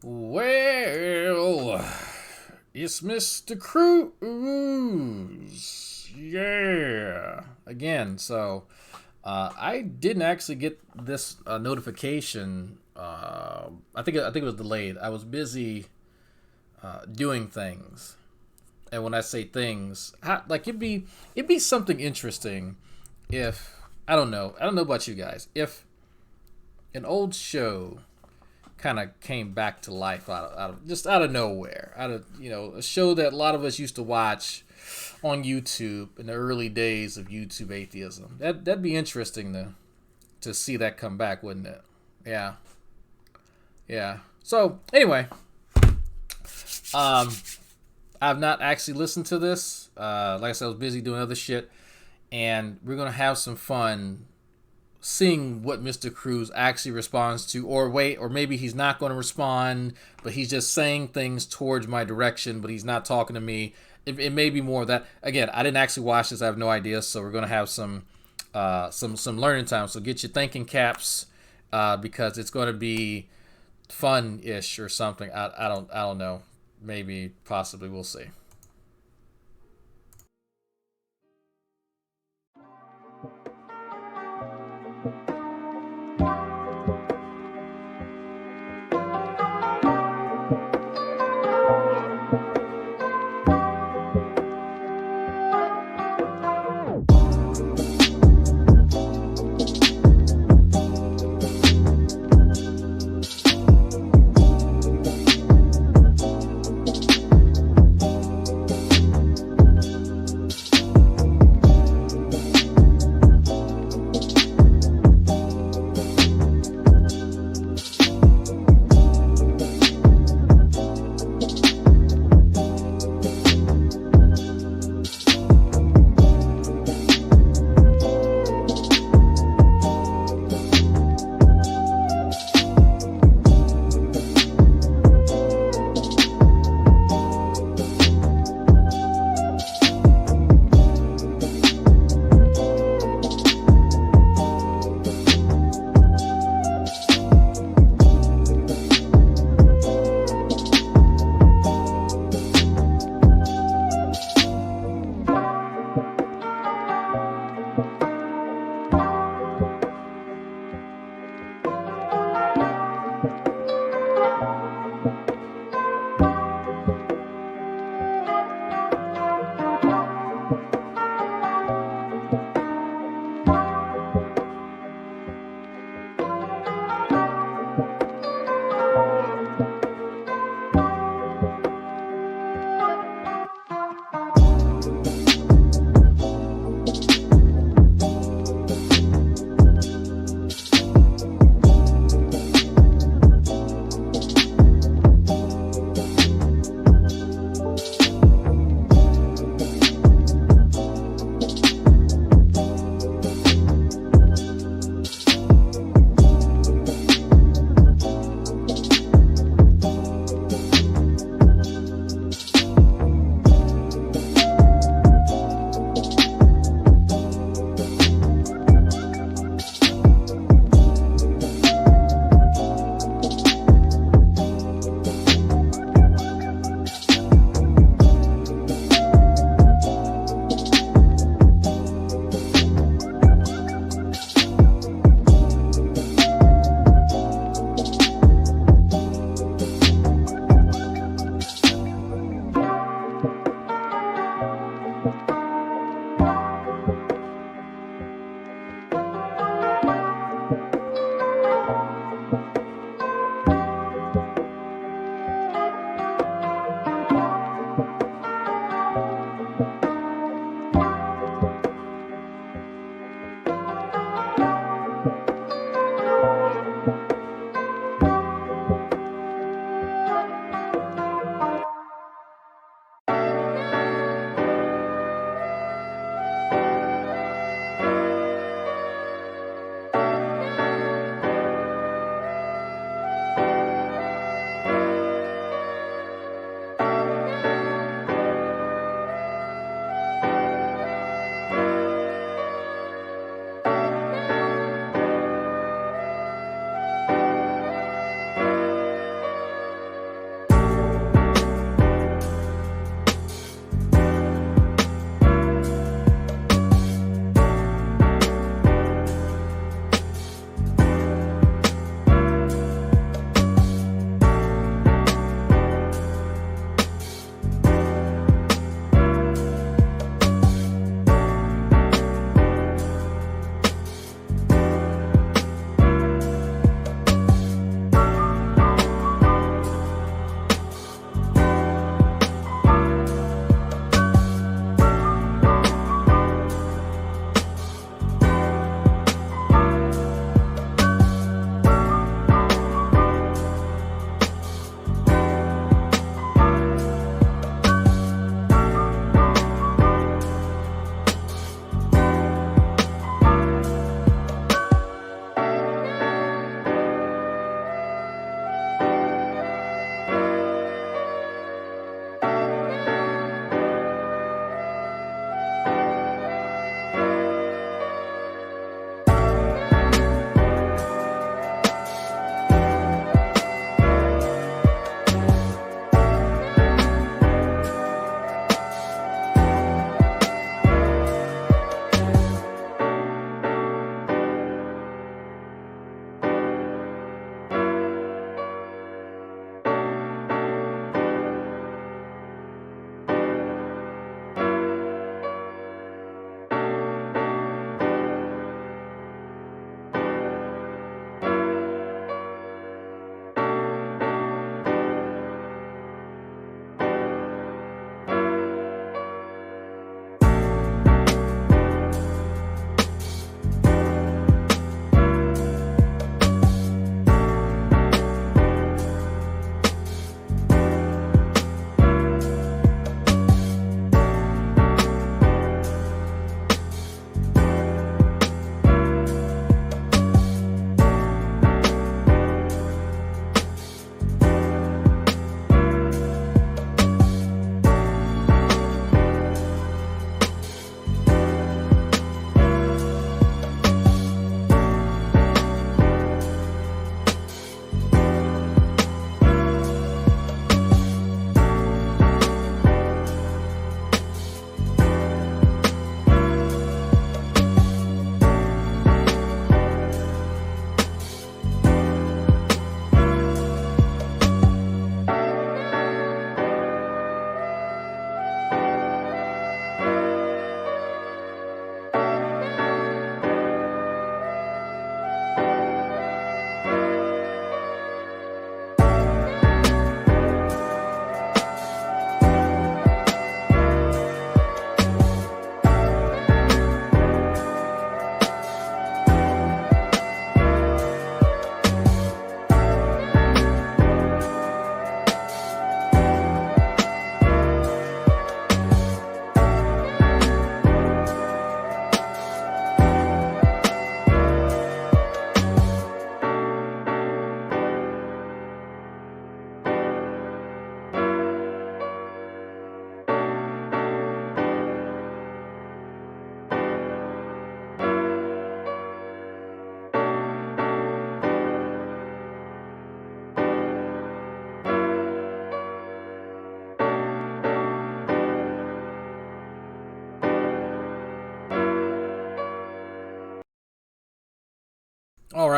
Well, it's Mr. Cruz. Yeah. Again, I didn't actually get this notification. I think it was delayed. I was busy doing things, and when I say things, like it'd be something interesting if I don't know about you guys, if an old show kind of came back to life out of nowhere, out of a show that a lot of us used to watch on YouTube in the early days of YouTube atheism. That'd be interesting to see that come back, wouldn't it? Yeah, yeah. So anyway, um, I've not actually listened to this. Like I said, I was busy doing other shit, and we're gonna have some fun seeing what Mr. Cruz actually responds to, or maybe he's not going to respond, but he's just saying things towards my direction, but he's not talking to me. It may be more of that. Again, I didn't actually watch this; I have no idea. So we're going to have some learning time. So get your thinking caps, because it's going to be fun-ish or something. I don't know. Maybe, possibly, we'll see.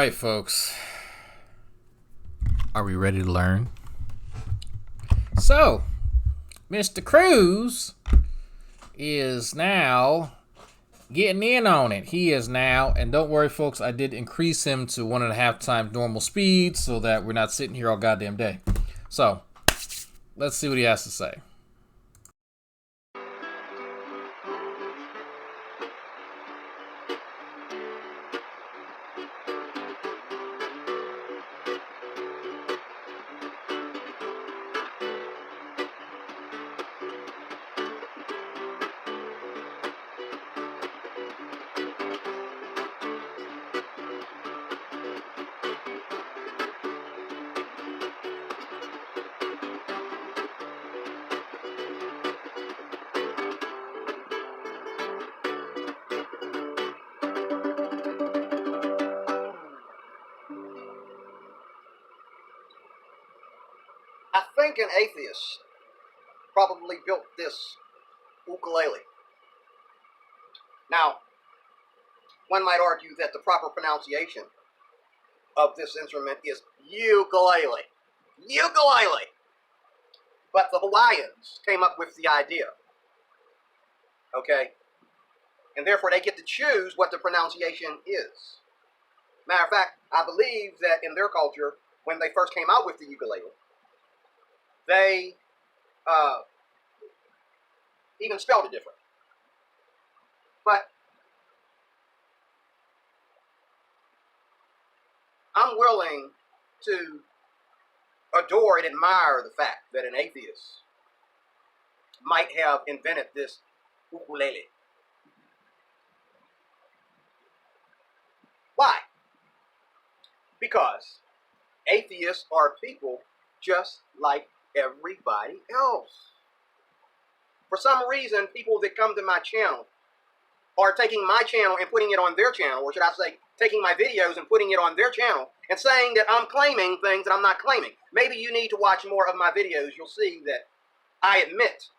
right, folks. Are we ready to learn? So, Mr. Cruz is now getting in on it. He is now, and don't worry, folks, I did increase him to 1.5 times normal speed so that we're not sitting here all goddamn day. So, let's see what he has to say. I think an atheist probably built this ukulele. Now, one might argue that the proper pronunciation of this instrument is ukulele. Ukulele! But the Hawaiians came up with the idea. Okay? And therefore they get to choose what the pronunciation is. Matter of fact, I believe that in their culture, when they first came out with the ukulele, they even spelled it different. But I'm willing to adore and admire the fact that an atheist might have invented this ukulele. Why? Because atheists are people just like everybody else. For some reason, people that come to my channel are taking my channel and putting it on their channel, or should I say, taking my videos and putting it on their channel, and saying that I'm claiming things that I'm not claiming. Maybe you need to watch more of my videos. You'll see that I admit,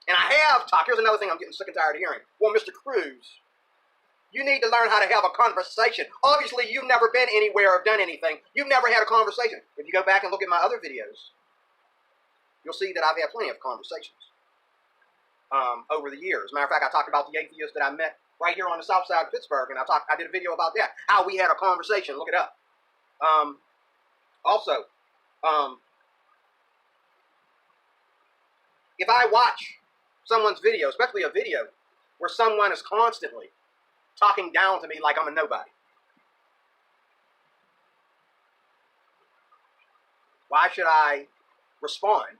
and I have talked. Here's another thing I'm getting sick and tired of hearing. Well, Mr. Cruz, you need to learn how to have a conversation. Obviously, you've never been anywhere or done anything. You've never had a conversation. If you go back and look at my other videos, you'll see that I've had plenty of conversations over the years. Matter of fact, I talked about the atheist that I met right here on the south side of Pittsburgh, and I did a video about that, how we had a conversation. Look it up. Also, if I watch someone's video, especially a video where someone is constantly talking down to me like I'm a nobody, why should I respond?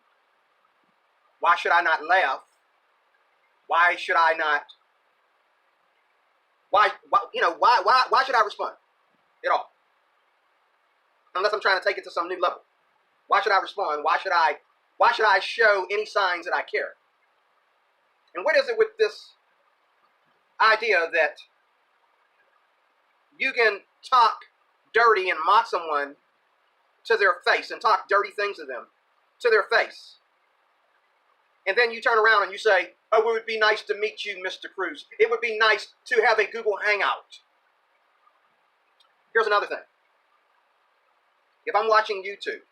Why should I not laugh? Why should I not? Why should I respond at all? Unless I'm trying to take it to some new level. Why should I respond? Why should I show any signs that I care? And what is it with this idea that you can talk dirty and mock someone to their face and talk dirty things to them to their face, and then you turn around and you say, oh, it would be nice to meet you, Mr. Cruz. It would be nice to have a Google Hangout. Here's another thing. If I'm watching YouTube,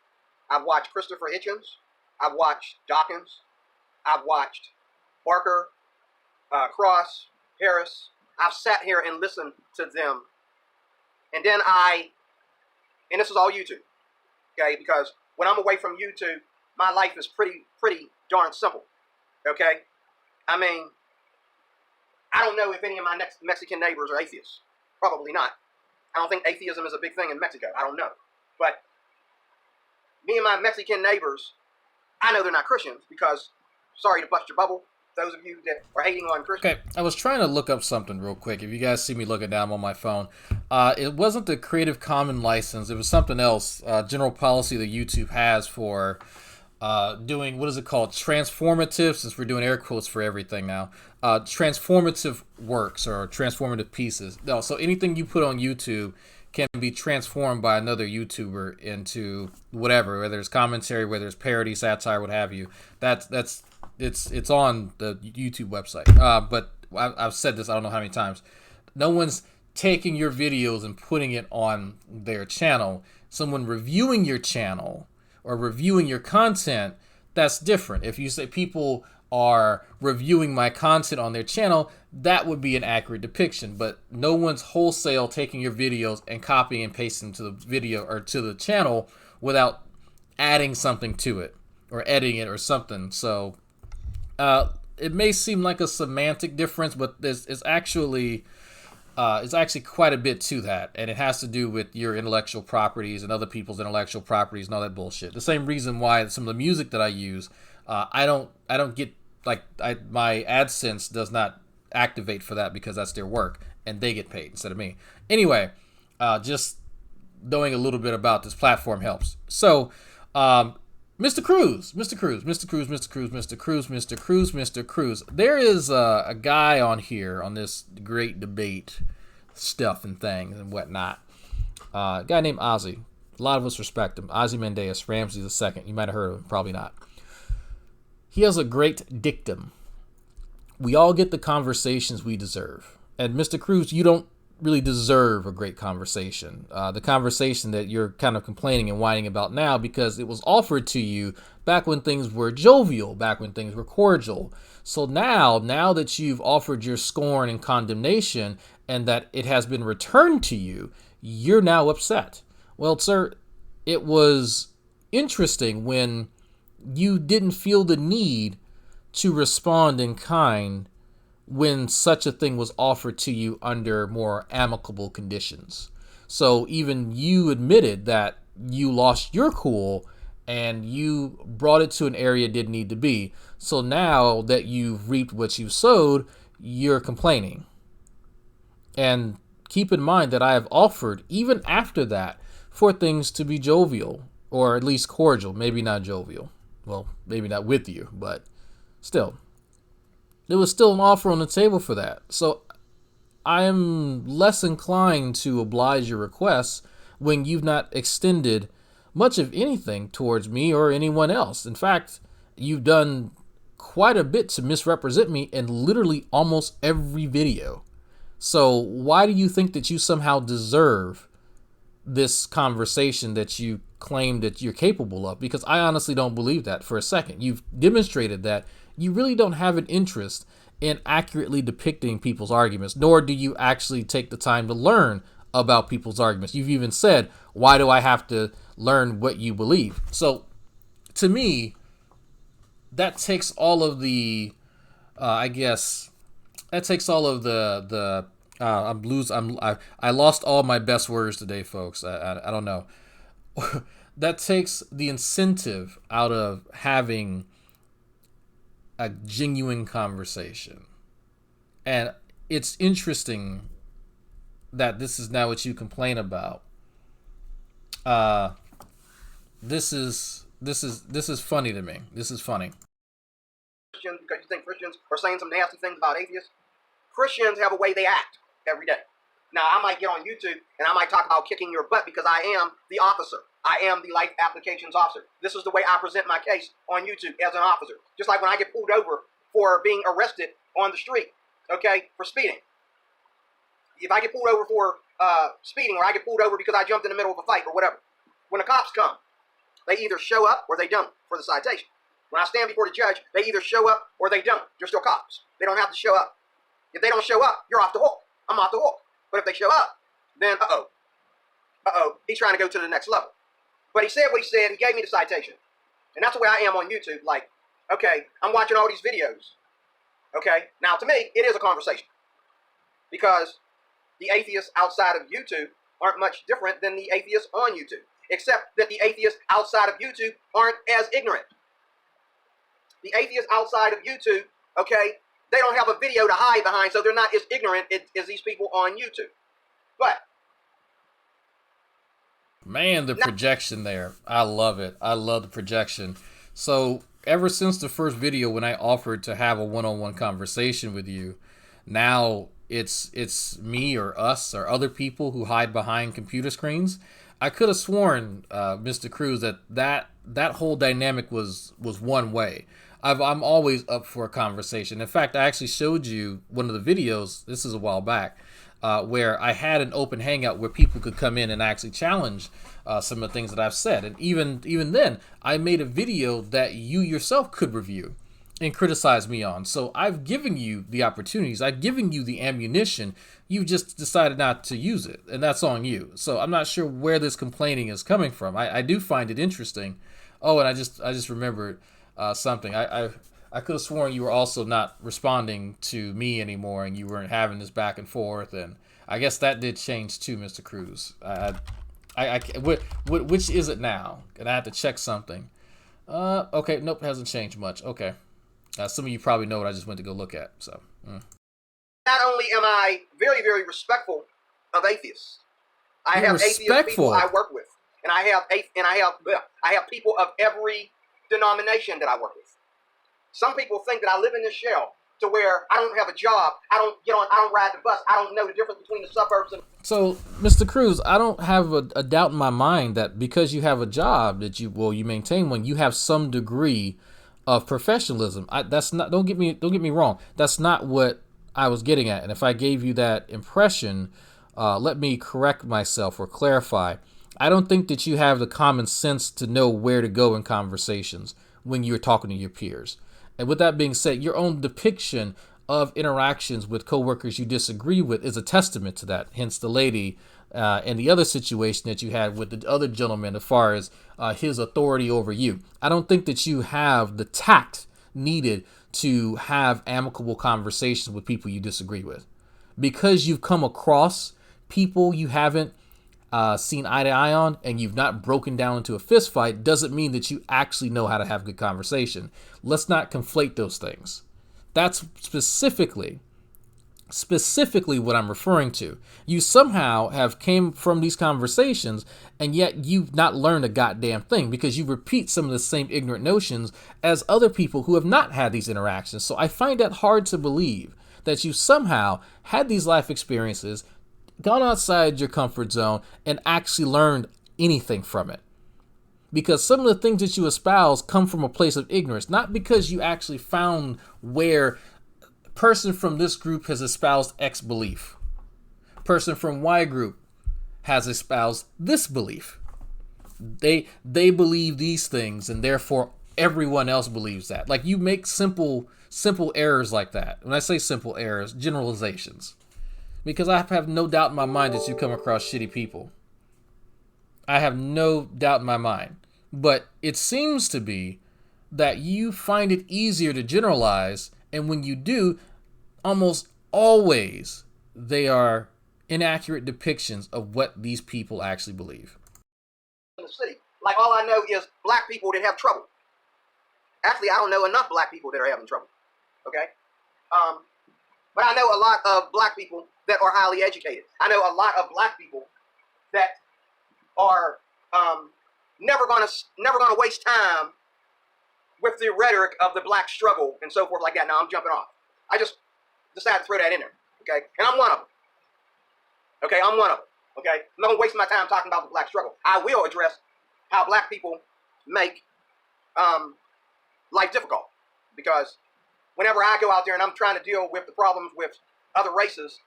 I've watched Christopher Hitchens, I've watched Dawkins, I've watched Barker, Cross, Harris. I've sat here and listened to them. And then and this is all YouTube, okay? Because when I'm away from YouTube, my life is pretty darn simple, okay? I mean, I don't know if any of my next Mexican neighbors are atheists. Probably not. I don't think atheism is a big thing in Mexico. I don't know. But me and my Mexican neighbors, I know they're not Christians because, sorry to bust your bubble, those of you that are hating on Christians. Okay, I was trying to look up something real quick. If you guys see me looking down on my phone, it wasn't the Creative Commons license. It was something else, general policy that YouTube has for doing, what is it called? Transformative, since we're doing air quotes for everything now. Transformative works or transformative pieces. No, so anything you put on YouTube can be transformed by another YouTuber into whatever, whether it's commentary, whether it's parody, satire, what have you. It's on the YouTube website. But I've said this I don't know how many times. No one's taking your videos and putting it on their channel. Someone reviewing your channel or reviewing your content, that's different. If you say people are reviewing my content on their channel, that would be an accurate depiction. But no one's wholesale taking your videos and copying and pasting to the video or to the channel without adding something to it or editing it or something. So it may seem like a semantic difference, but it's actually quite a bit to that, and it has to do with your intellectual properties and other people's intellectual properties and all that bullshit. The same reason why some of the music that I use, I don't get, like, my AdSense does not activate for that because that's their work and they get paid instead of me. Anyway, just knowing a little bit about this platform helps. So, Mr. Cruz. There is a guy on here on this great debate stuff and things and whatnot. A guy named Ozzy. A lot of us respect him. Ozymandias Ramsey II. You might have heard of him, probably not. He has a great dictum. We all get the conversations we deserve. And Mr. Cruz, you don't really deserve a great conversation. The conversation that you're kind of complaining and whining about now, because it was offered to you back when things were jovial, back when things were cordial. So now that you've offered your scorn and condemnation and that it has been returned to you, you're now upset. Well, sir, it was interesting when you didn't feel the need to respond in kind when such a thing was offered to you under more amicable conditions. So even you admitted that you lost your cool and you brought it to an area it didn't need to be. So now that you've reaped what you sowed, you're complaining. And keep in mind that I have offered, even after that, for things to be jovial, or at least cordial, maybe not jovial. Well, maybe not with you, but still. There was still an offer on the table for that. So I am less inclined to oblige your requests when you've not extended much of anything towards me or anyone else. In fact, you've done quite a bit to misrepresent me in literally almost every video. So why do you think that you somehow deserve this conversation that you claim that you're capable of? Because I honestly don't believe that for a second. You've demonstrated that you really don't have an interest in accurately depicting people's arguments, nor do you actually take the time to learn about people's arguments. You've even said, why do I have to learn what you believe? So to me, that takes all of the, I lost all my best words today, folks. I don't know. That takes the incentive out of having a genuine conversation. And it's interesting that this is now what you complain about. This is funny to me. This is funny. Christians, because you think Christians are saying some nasty things about atheists. Christians have a way they act every day. Now, I might get on YouTube and I might talk about kicking your butt because I am the officer. I am the life applications officer. This is the way I present my case on YouTube as an officer. Just like when I get pulled over for being arrested on the street, okay, for speeding. If I get pulled over for speeding, or I get pulled over because I jumped in the middle of a fight or whatever, when the cops come, they either show up or they don't for the citation. When I stand before the judge, they either show up or they don't. They're still cops. They don't have to show up. If they don't show up, you're off the hook. I'm off the hook. But if they show up, then he's trying to go to the next level. But he said what he said. He gave me the citation. And that's the way I am on YouTube. Like, okay, I'm watching all these videos. Okay, now to me, it is a conversation. Because the atheists outside of YouTube aren't much different than the atheists on YouTube. Except that the atheists outside of YouTube aren't as ignorant. The atheists outside of YouTube, okay, they don't have a video to hide behind, so they're not as ignorant as these people on YouTube. But man, the projection there. I love it. I love the projection. So ever since the first video when I offered to have a one-on-one conversation with you, now it's me or us or other people who hide behind computer screens. I could have sworn, Mr. Cruz, that whole dynamic was one way. I'm always up for a conversation. In fact, I actually showed you one of the videos. This is a while back. where I had an open hangout where people could come in and actually challenge some of the things that I've said. And even then, I made a video that you yourself could review and criticize me on. So I've given you the opportunities. I've given you the ammunition. You've just decided not to use it, and that's on you. So I'm not sure where this complaining is coming from. I do find it interesting. Oh, and I just remembered something. I could have sworn you were also not responding to me anymore, and you weren't having this back and forth. And I guess that did change too, Mr. Cruz. Which is it now? And I have to check something. Okay, nope, it hasn't changed much. Okay. Some of you probably know what I just went to go look at. So, Not only am I very, very respectful of atheists, I have atheist people I work with, and I have people of every denomination that I work with. Some people think that I live in this shell to where I don't have a job, I don't ride the bus, I don't know the difference between the suburbs and. So, Mr. Cruz, I don't have a doubt in my mind that because you have a job that you maintain one, you have some degree of professionalism. That's not. Don't get me wrong. That's not what I was getting at. And if I gave you that impression, let me correct myself or clarify. I don't think that you have the common sense to know where to go in conversations when you're talking to your peers. And with that being said, your own depiction of interactions with coworkers you disagree with is a testament to that. Hence the lady and the other situation that you had with the other gentleman as far as his authority over you. I don't think that you have the tact needed to have amicable conversations with people you disagree with. Because you've come across people you haven't seen eye to eye on and you've not broken down into a fist fight doesn't mean that you actually know how to have good conversation. Let's not conflate those things. That's specifically what I'm referring to. You somehow have came from these conversations and yet you've not learned a goddamn thing because you repeat some of the same ignorant notions as other people who have not had these interactions. So I find that hard to believe that you somehow had these life experiences, gone outside your comfort zone, and actually learned anything from it. Because some of the things that you espouse come from a place of ignorance, not because you actually found where person from this group has espoused X belief. Person from Y group has espoused this belief. They believe these things, and therefore everyone else believes that. Like, you make simple errors like that. When I say simple errors, generalizations. Because I have no doubt in my mind that you come across shitty people. I have no doubt in my mind. But it seems to be that you find it easier to generalize, and when you do, almost always they are inaccurate depictions of what these people actually believe. In the city, like, all I know is black people that have trouble. Actually, I don't know enough black people that are having trouble. Okay? But I know a lot of black people that are highly educated. I know a lot of black people that are never gonna waste time with the rhetoric of the black struggle and so forth like that. Now I'm jumping off. I just decided to throw that in there. Okay, and I'm one of them. Okay, I'm one of them. Okay, I'm not gonna waste my time talking about the black struggle. I will address how black people make life difficult, because whenever I go out there and I'm trying to deal with the problems with other races,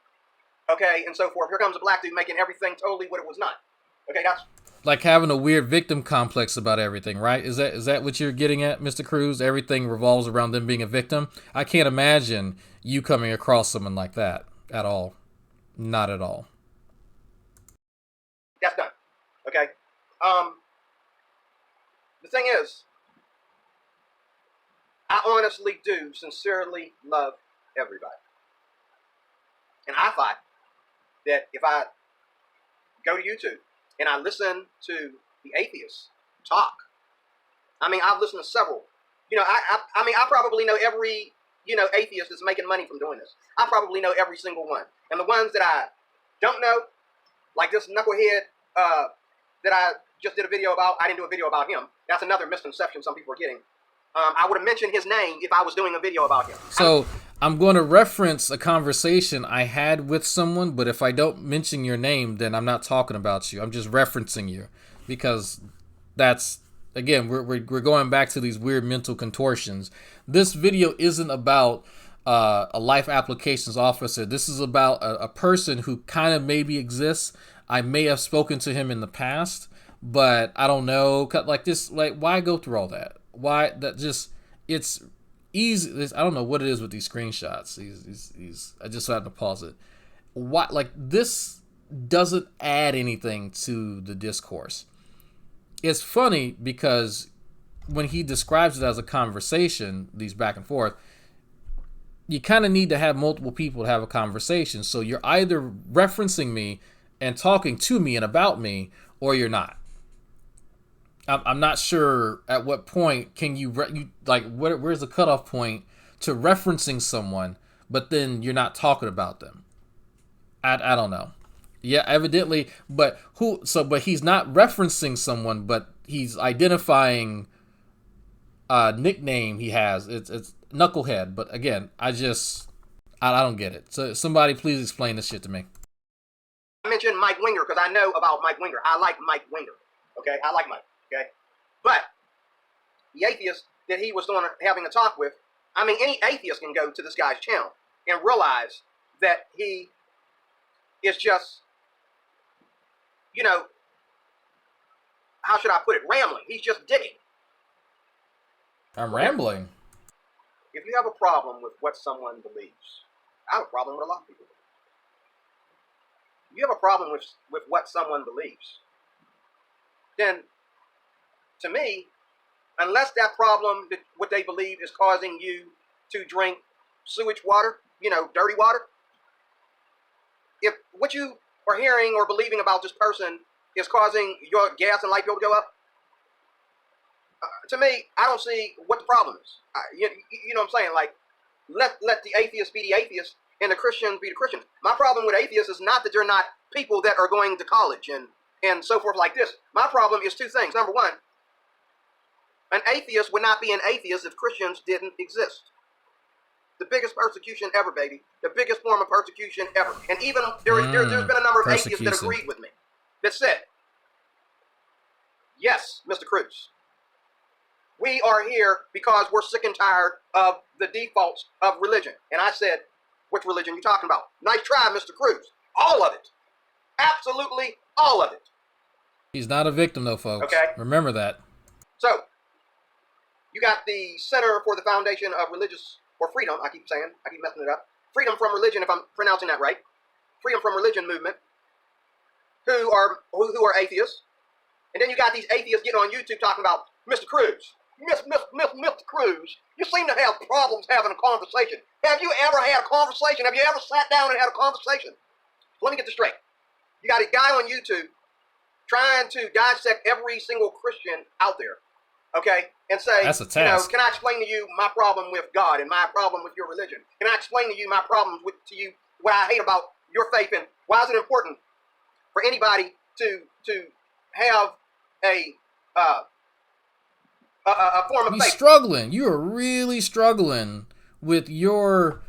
okay, and so forth, here comes a black dude making everything totally what it was not. Okay, that's like having a weird victim complex about everything, right? Is that what you're getting at, Mr. Cruz? Everything revolves around them being a victim? I can't imagine you coming across someone like that at all. Not at all. That's done. Okay? The thing is, I honestly do sincerely love everybody. And I thought that if I go to YouTube and I listen to the atheists talk, I mean, I've listened to several. You know, I mean, I probably know every, atheist that's making money from doing this. I probably know every single one. And the ones that I don't know, like this knucklehead that I just did a video about, I didn't do a video about him. That's another misconception some people are getting. I would have mentioned his name if I was doing a video about him. So I'm going to reference a conversation I had with someone, but if I don't mention your name, then I'm not talking about you. I'm just referencing you, because that's, again, we're going back to these weird mental contortions. This video isn't about a life applications officer. This is about a person who kind of maybe exists. I may have spoken to him in the past, but I don't know. Like this, like why go through all that? Why that just it's easy. I don't know what it is with these screenshots. I just had to pause it. Why like this doesn't add anything to the discourse. It's funny because when he describes it as a conversation, these back and forth, you kind of need to have multiple people to have a conversation. So you're either referencing me and talking to me and about me, or you're not. I'm not sure at what point can you where's the cutoff point to referencing someone, but then you're not talking about them. I don't know. Yeah, evidently, but he's not referencing someone, but he's identifying a nickname he has. It's Knucklehead, but again, I don't get it. So somebody please explain this shit to me. I mentioned Mike Winger because I know about Mike Winger. I like Mike Winger. Okay, I like Mike. Okay, but the atheist that he was having a talk with, I mean, any atheist can go to this guy's channel and realize that he is just, how should I put it? Rambling. He's just digging. I'm rambling. If you have a problem with what someone believes, I have a problem with a lot of people. If you have a problem with what someone believes, then to me, unless that problem, what they believe is causing you to drink sewage water, dirty water, if what you are hearing or believing about this person is causing your gas and light bill to go up, to me, I don't see what the problem is. You know what I'm saying? Like, let the atheists be the atheists and the Christians be the Christians. My problem with atheists is not that they're not people that are going to college and so forth like this. My problem is two things. Number one, an atheist would not be an atheist if Christians didn't exist. The biggest persecution ever, baby. The biggest form of persecution ever. And even there's been a number of atheists that agreed with me that said, yes, Mr. Cruz, we are here because we're sick and tired of the defaults of religion. And I said, which religion are you talking about? Nice try, Mr. Cruz. All of it. Absolutely all of it. He's not a victim, though, folks. Okay. Remember that. So, you got the Center for the Foundation of Religious or Freedom, I keep messing it up. Freedom from Religion, if I'm pronouncing that right. Freedom from Religion movement, who are atheists. And then you got these atheists getting on YouTube talking about Mr. Cruz. Mr. Cruz, you seem to have problems having a conversation. Have you ever had a conversation? Have you ever sat down and had a conversation? Let me get this straight. You got a guy on YouTube trying to dissect every single Christian out there, okay, and say, that's a task. Can I explain to you my problem with God and my problem with your religion? Can I explain to you my problems to you, what I hate about your faith, and why is it important for anybody to have a form of faith? You're struggling. You are really struggling with your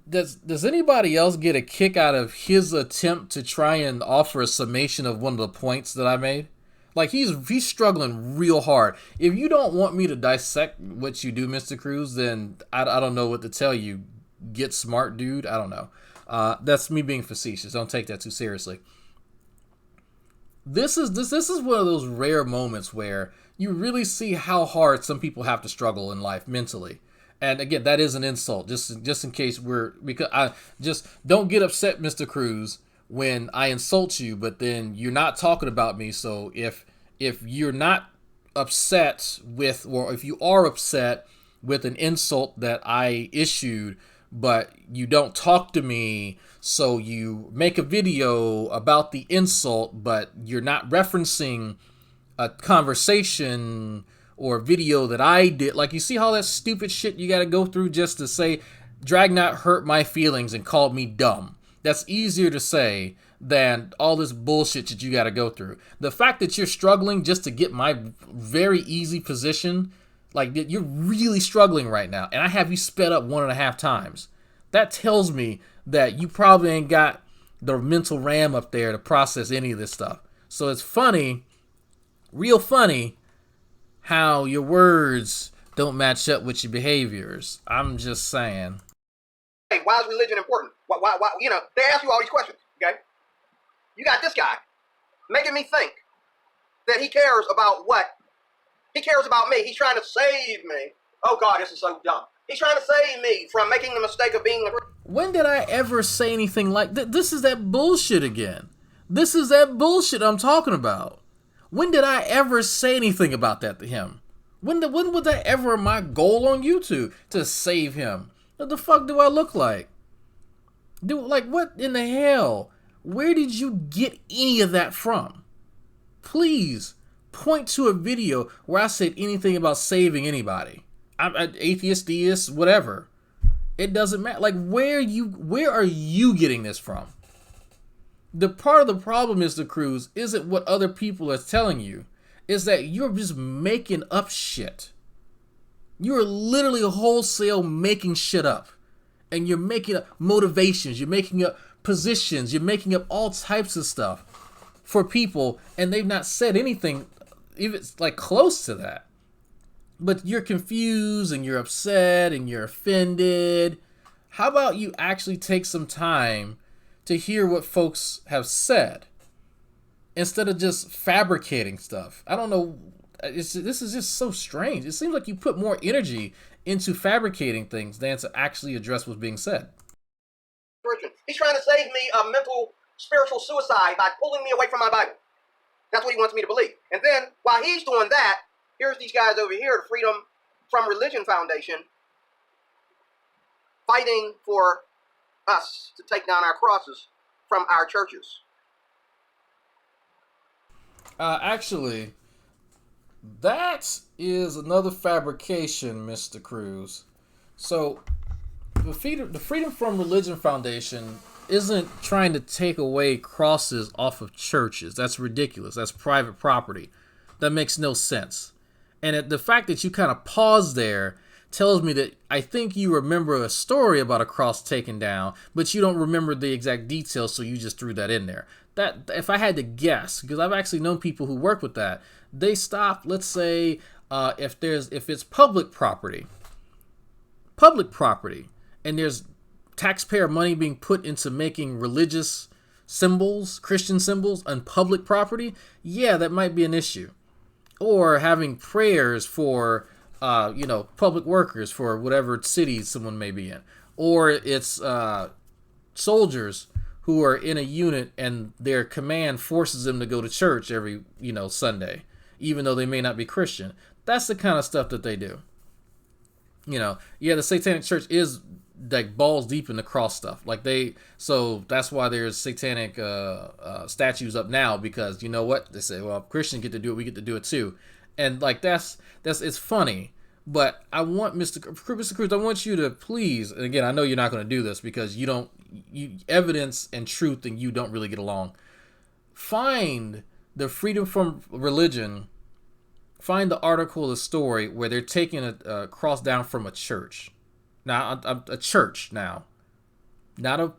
does anybody else get a kick out of his attempt to try and offer a summation of one of the points that I made? Like he's struggling real hard. If you don't want me to dissect what you do, Mr. Cruz, then I don't know what to tell you. Get smart, dude. I don't know. That's me being facetious. Don't take that too seriously. This is one of those rare moments where you really see how hard some people have to struggle in life mentally. And again, that is an insult. Just in case because I just don't get upset, Mr. Cruz, when I insult you, but then you're not talking about me. So if you're not upset with, or if you are upset with an insult that I issued, but you don't talk to me, so you make a video about the insult, but you're not referencing a conversation or video that I did. Like, you see how that stupid shit you got to go through just to say Dragnauct hurt my feelings and called me dumb. That's easier to say than all this bullshit that you got to go through. The fact that you're struggling just to get my very easy position, like you're really struggling right now, and I have you sped up 1.5 times. That tells me that you probably ain't got the mental RAM up there to process any of this stuff. So it's funny, real funny, how your words don't match up with your behaviors. I'm just saying. Hey, why is religion important? Why, they ask you all these questions, okay? You got this guy making me think that he cares about what? He cares about me. He's trying to save me. Oh, God, this is so dumb. He's trying to save me from making the mistake of being a... When did I ever say anything like that? This is that bullshit again. This is that bullshit I'm talking about. When did I ever say anything about that to him? When was that ever my goal on YouTube? To save him? What the fuck do I look like? What in the hell? Where did you get any of that from? Please point to a video where I said anything about saving anybody. I'm atheist, deist, whatever. It doesn't matter. Like, where are you getting this from? The part of the problem, Mr. Cruz, isn't what other people are telling you. Is that you're just making up shit. You're literally wholesale making shit up. And you're making up motivations. You're making up positions. You're making up all types of stuff for people. And they've not said anything even like close to that. But you're confused and you're upset and you're offended. How about you actually take some time to hear what folks have said instead of just fabricating stuff? I don't know. This is just so strange. It seems like you put more energy into fabricating things than to actually address what's being said. He's trying to save me of mental, spiritual suicide by pulling me away from my Bible. That's what he wants me to believe. And then, while he's doing that, here's these guys over here, the Freedom from Religion Foundation, fighting for us to take down our crosses from our churches. Actually, that is another fabrication, Mr. Cruz. So, the Freedom from Religion Foundation isn't trying to take away crosses off of churches. That's ridiculous. That's private property. That makes no sense. And the fact that you kind of paused there tells me that I think you remember a story about a cross taken down, but you don't remember the exact details, so you just threw that in there. That, if I had to guess, because I've actually known people who work with that, they stop, let's say, if it's public property, and there's taxpayer money being put into making religious symbols, Christian symbols, on public property, yeah, that might be an issue. Or having prayers for, public workers for whatever city someone may be in. Or it's soldiers who are in a unit and their command forces them to go to church every, Sunday, even though they may not be Christian. That's the kind of stuff that they do. The Satanic Church is like balls deep in the cross stuff. So that's why there's satanic statues up now, because you know what? They say, well, if Christians get to do it, we get to do it too. And that's it's funny. But I want Mr. Cruz, I want you to please, and again, I know you're not going to do this because you evidence and truth and you don't really get along. Find the Freedom from Religion. Find the article, the story where they're taking a cross down from a church. Now, a church now. Not a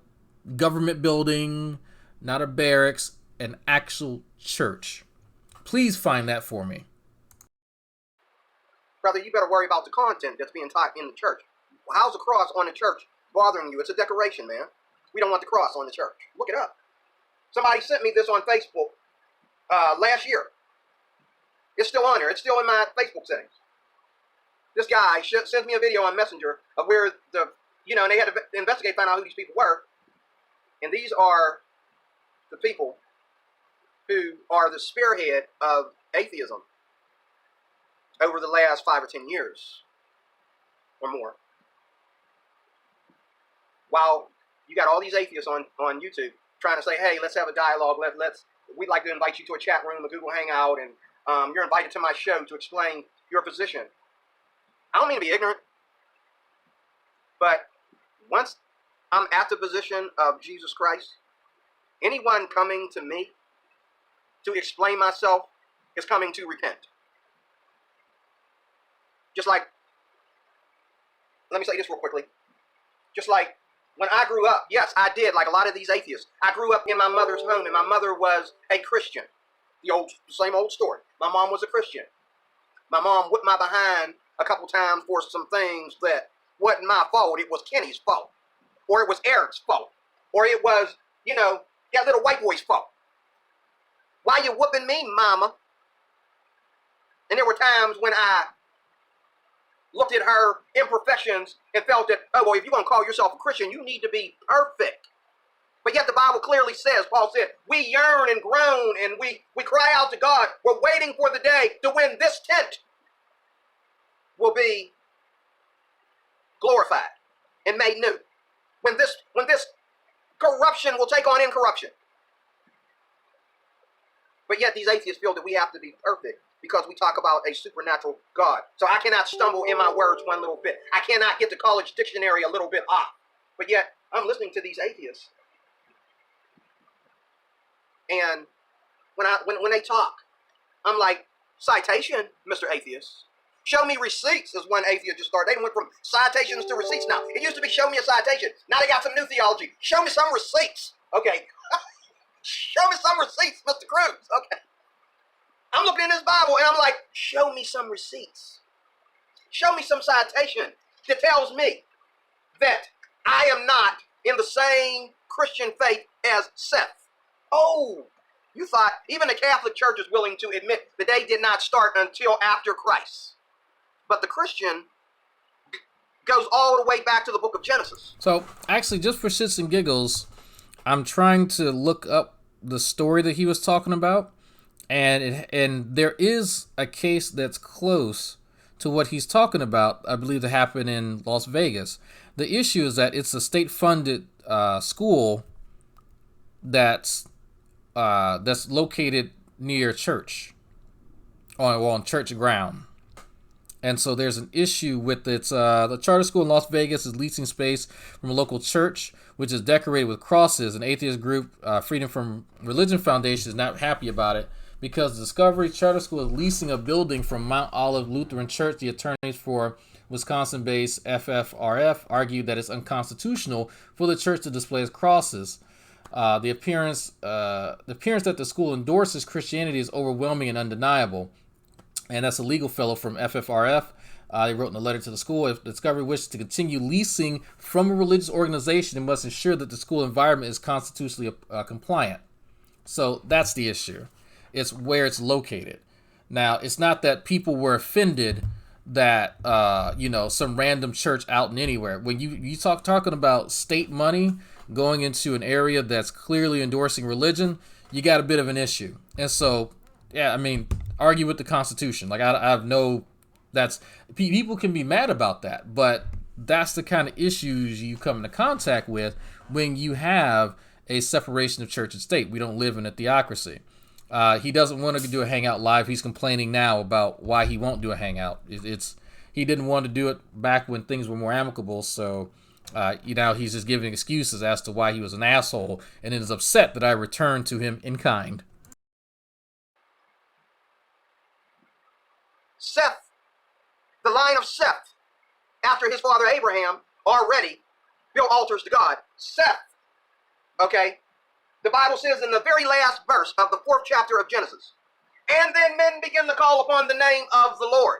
government building, not a barracks, an actual church. Please find that for me. Brother, you better worry about the content that's being taught in the church. How's the cross on the church bothering you? It's a decoration, man. We don't want the cross on the church. Look it up. Somebody sent me this on Facebook last year. It's still on there. It's still in my Facebook settings. This guy sends me a video on Messenger of where and they had to investigate, find out who these people were. And these are the people who are the spearhead of atheism over the last 5 or 10 years or more. While you got all these atheists on YouTube trying to say, hey, let's have a dialogue. We'd like to invite you to a chat room, a Google Hangout, and you're invited to my show to explain your position. I don't mean to be ignorant, but once I'm at the position of Jesus Christ, anyone coming to me to explain myself is coming to repent. Just like, let me say this real quickly. Just like when I grew up, yes, I did, like a lot of these atheists. I grew up in my mother's home, and my mother was a Christian. The same old story. My mom was a Christian. My mom whipped my behind a couple times for some things that wasn't my fault. It was Kenny's fault. or it was Eric's fault, or it was, that little white boy's fault. Why you whooping me, mama? And there were times when I looked at her imperfections and felt that, oh, well, if you're going to call yourself a Christian, you need to be perfect. But yet the Bible clearly says, Paul said, we yearn and groan and we cry out to God. We're waiting for the day to when this tent will be glorified and made new. When this corruption will take on incorruption. But yet these atheists feel that we have to be perfect because we talk about a supernatural God. So I cannot stumble in my words one little bit. I cannot get the college dictionary a little bit off. But yet I'm listening to these atheists. And when they talk, I'm like, citation, Mr. Atheist. Show me receipts is one atheist just started. They went from citations to receipts now. It used to be show me a citation. Now they got some new theology. Show me some receipts. Okay. Show me some receipts, Mr. Cruz. Okay. I'm looking in this Bible and I'm like, show me some receipts. Show me some citation that tells me that I am not in the same Christian faith as Seth. Oh, you thought even the Catholic Church is willing to admit the day did not start until after Christ. But the Christian goes all the way back to the book of Genesis. So, actually, just for shits and giggles, I'm trying to look up the story that he was talking about, and there is a case that's close to what he's talking about, I believe, that happened in Las Vegas. The issue is that it's a state-funded school that's located near a church, on church ground. And so there's an issue with it. The charter school in Las Vegas is leasing space from a local church, which is decorated with crosses. An atheist group, Freedom from Religion Foundation, is not happy about it because the Discovery Charter School is leasing a building from Mount Olive Lutheran Church. The attorneys for Wisconsin-based FFRF argued that it's unconstitutional for the church to display its crosses. The appearance that the school endorses Christianity is overwhelming and undeniable. And that's a legal fellow from FFRF. They wrote in a letter to the school, if Discovery wishes to continue leasing from a religious organization, it must ensure that the school environment is constitutionally compliant. So that's the issue. It's where it's located. Now, it's not that people were offended that, some random church out in anywhere. When you talking about state money going into an area that's clearly endorsing religion, you got a bit of an issue. And so, yeah, I mean, argue with the Constitution. Like, I have no, that's, people can be mad about that, but that's the kind of issues you come into contact with when you have a separation of church and state. We don't live in a theocracy. He doesn't want to do a hangout live. He's complaining now about why he won't do a hangout. He didn't want to do it back when things were more amicable, so he's just giving excuses as to why he was an asshole and is upset that I returned to him in kind. Seth, the line of Seth, after his father Abraham, already built altars to God. Seth, okay? The Bible says in the very last verse of the 4th chapter of Genesis, and then men begin to call upon the name of the Lord.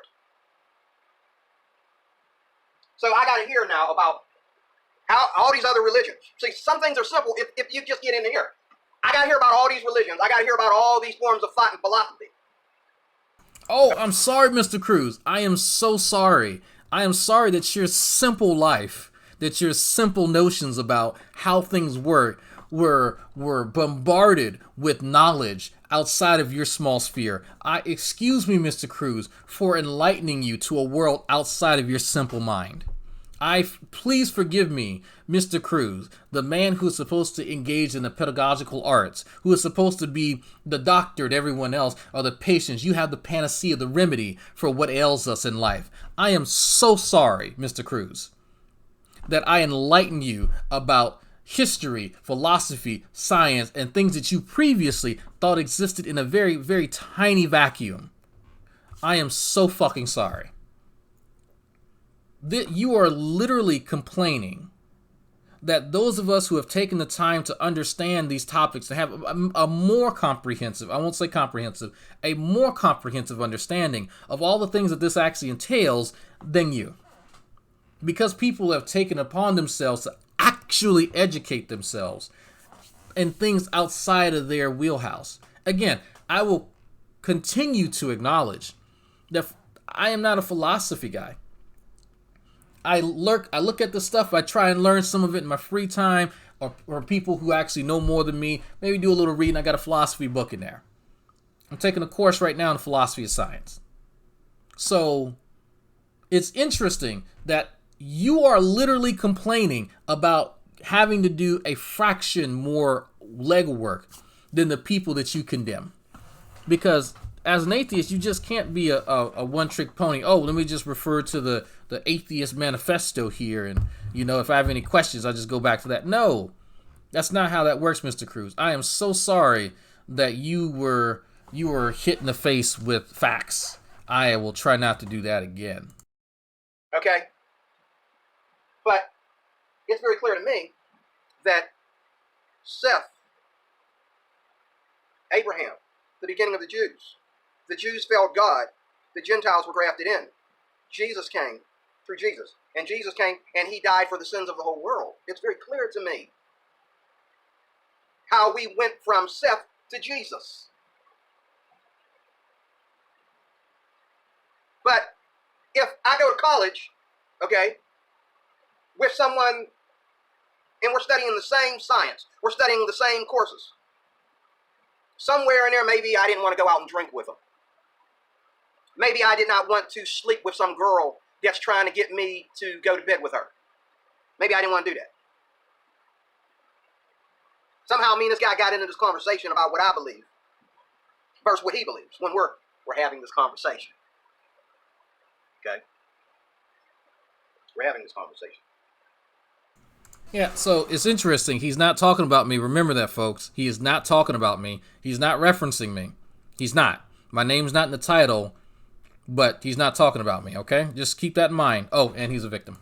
So I got to hear now about how all these other religions. See, some things are simple if you just get into here. I got to hear about all these religions. I got to hear about all these forms of thought and philosophy. Oh, I'm sorry, Mr. Cruz. I am so sorry. I am sorry that your simple life, that your simple notions about how things work were bombarded with knowledge outside of your small sphere. Excuse me, Mr. Cruz, for enlightening you to a world outside of your simple mind. Please forgive me, Mr. Cruz, the man who is supposed to engage in the pedagogical arts, who is supposed to be the doctor to everyone else, or the patients. You have the panacea, the remedy for what ails us in life. I am so sorry, Mr. Cruz, that I enlighten you about history, philosophy, science, and things that you previously thought existed in a very, very tiny vacuum. I am so fucking sorry. You are literally complaining that those of us who have taken the time to understand these topics, to have a more comprehensive, I won't say comprehensive, a more comprehensive understanding of all the things that this actually entails than you. Because people have taken upon themselves to actually educate themselves in things outside of their wheelhouse. Again, I will continue to acknowledge that I am not a philosophy guy. I look at the stuff, I try and learn some of it in my free time, or people who actually know more than me, maybe do a little reading. I got a philosophy book in there. I'm taking a course right now in philosophy of science. So it's interesting that you are literally complaining about having to do a fraction more legwork than the people that you condemn. Because as an atheist, you just can't be a one-trick pony. Oh, let me just refer to the Atheist Manifesto here, and if I have any questions, I'll just go back to that. No, that's not how that works, Mr. Cruz. I am so sorry that you were hit in the face with facts. I will try not to do that again. Okay? But it's very clear to me that Seth, Abraham, the beginning of the Jews failed God, the Gentiles were grafted in. Jesus came through Jesus, and Jesus came and he died for the sins of the whole world. It's very clear to me how we went from Seth to Jesus. But if I go to college, okay, with someone and we're studying the same science, we're studying the same courses, somewhere in there maybe I didn't want to go out and drink with them. Maybe I did not want to sleep with some girl that's trying to get me to go to bed with her. Maybe I didn't want to do that. Somehow me and this guy got into this conversation about what I believe versus what he believes when we're having this conversation. Okay? We're having this conversation. Yeah, so it's interesting. He's not talking about me. Remember that, folks. He is not talking about me. He's not referencing me. He's not. My name's not in the title, but he's not talking about me, okay? Just keep that in mind. Oh, and he's a victim.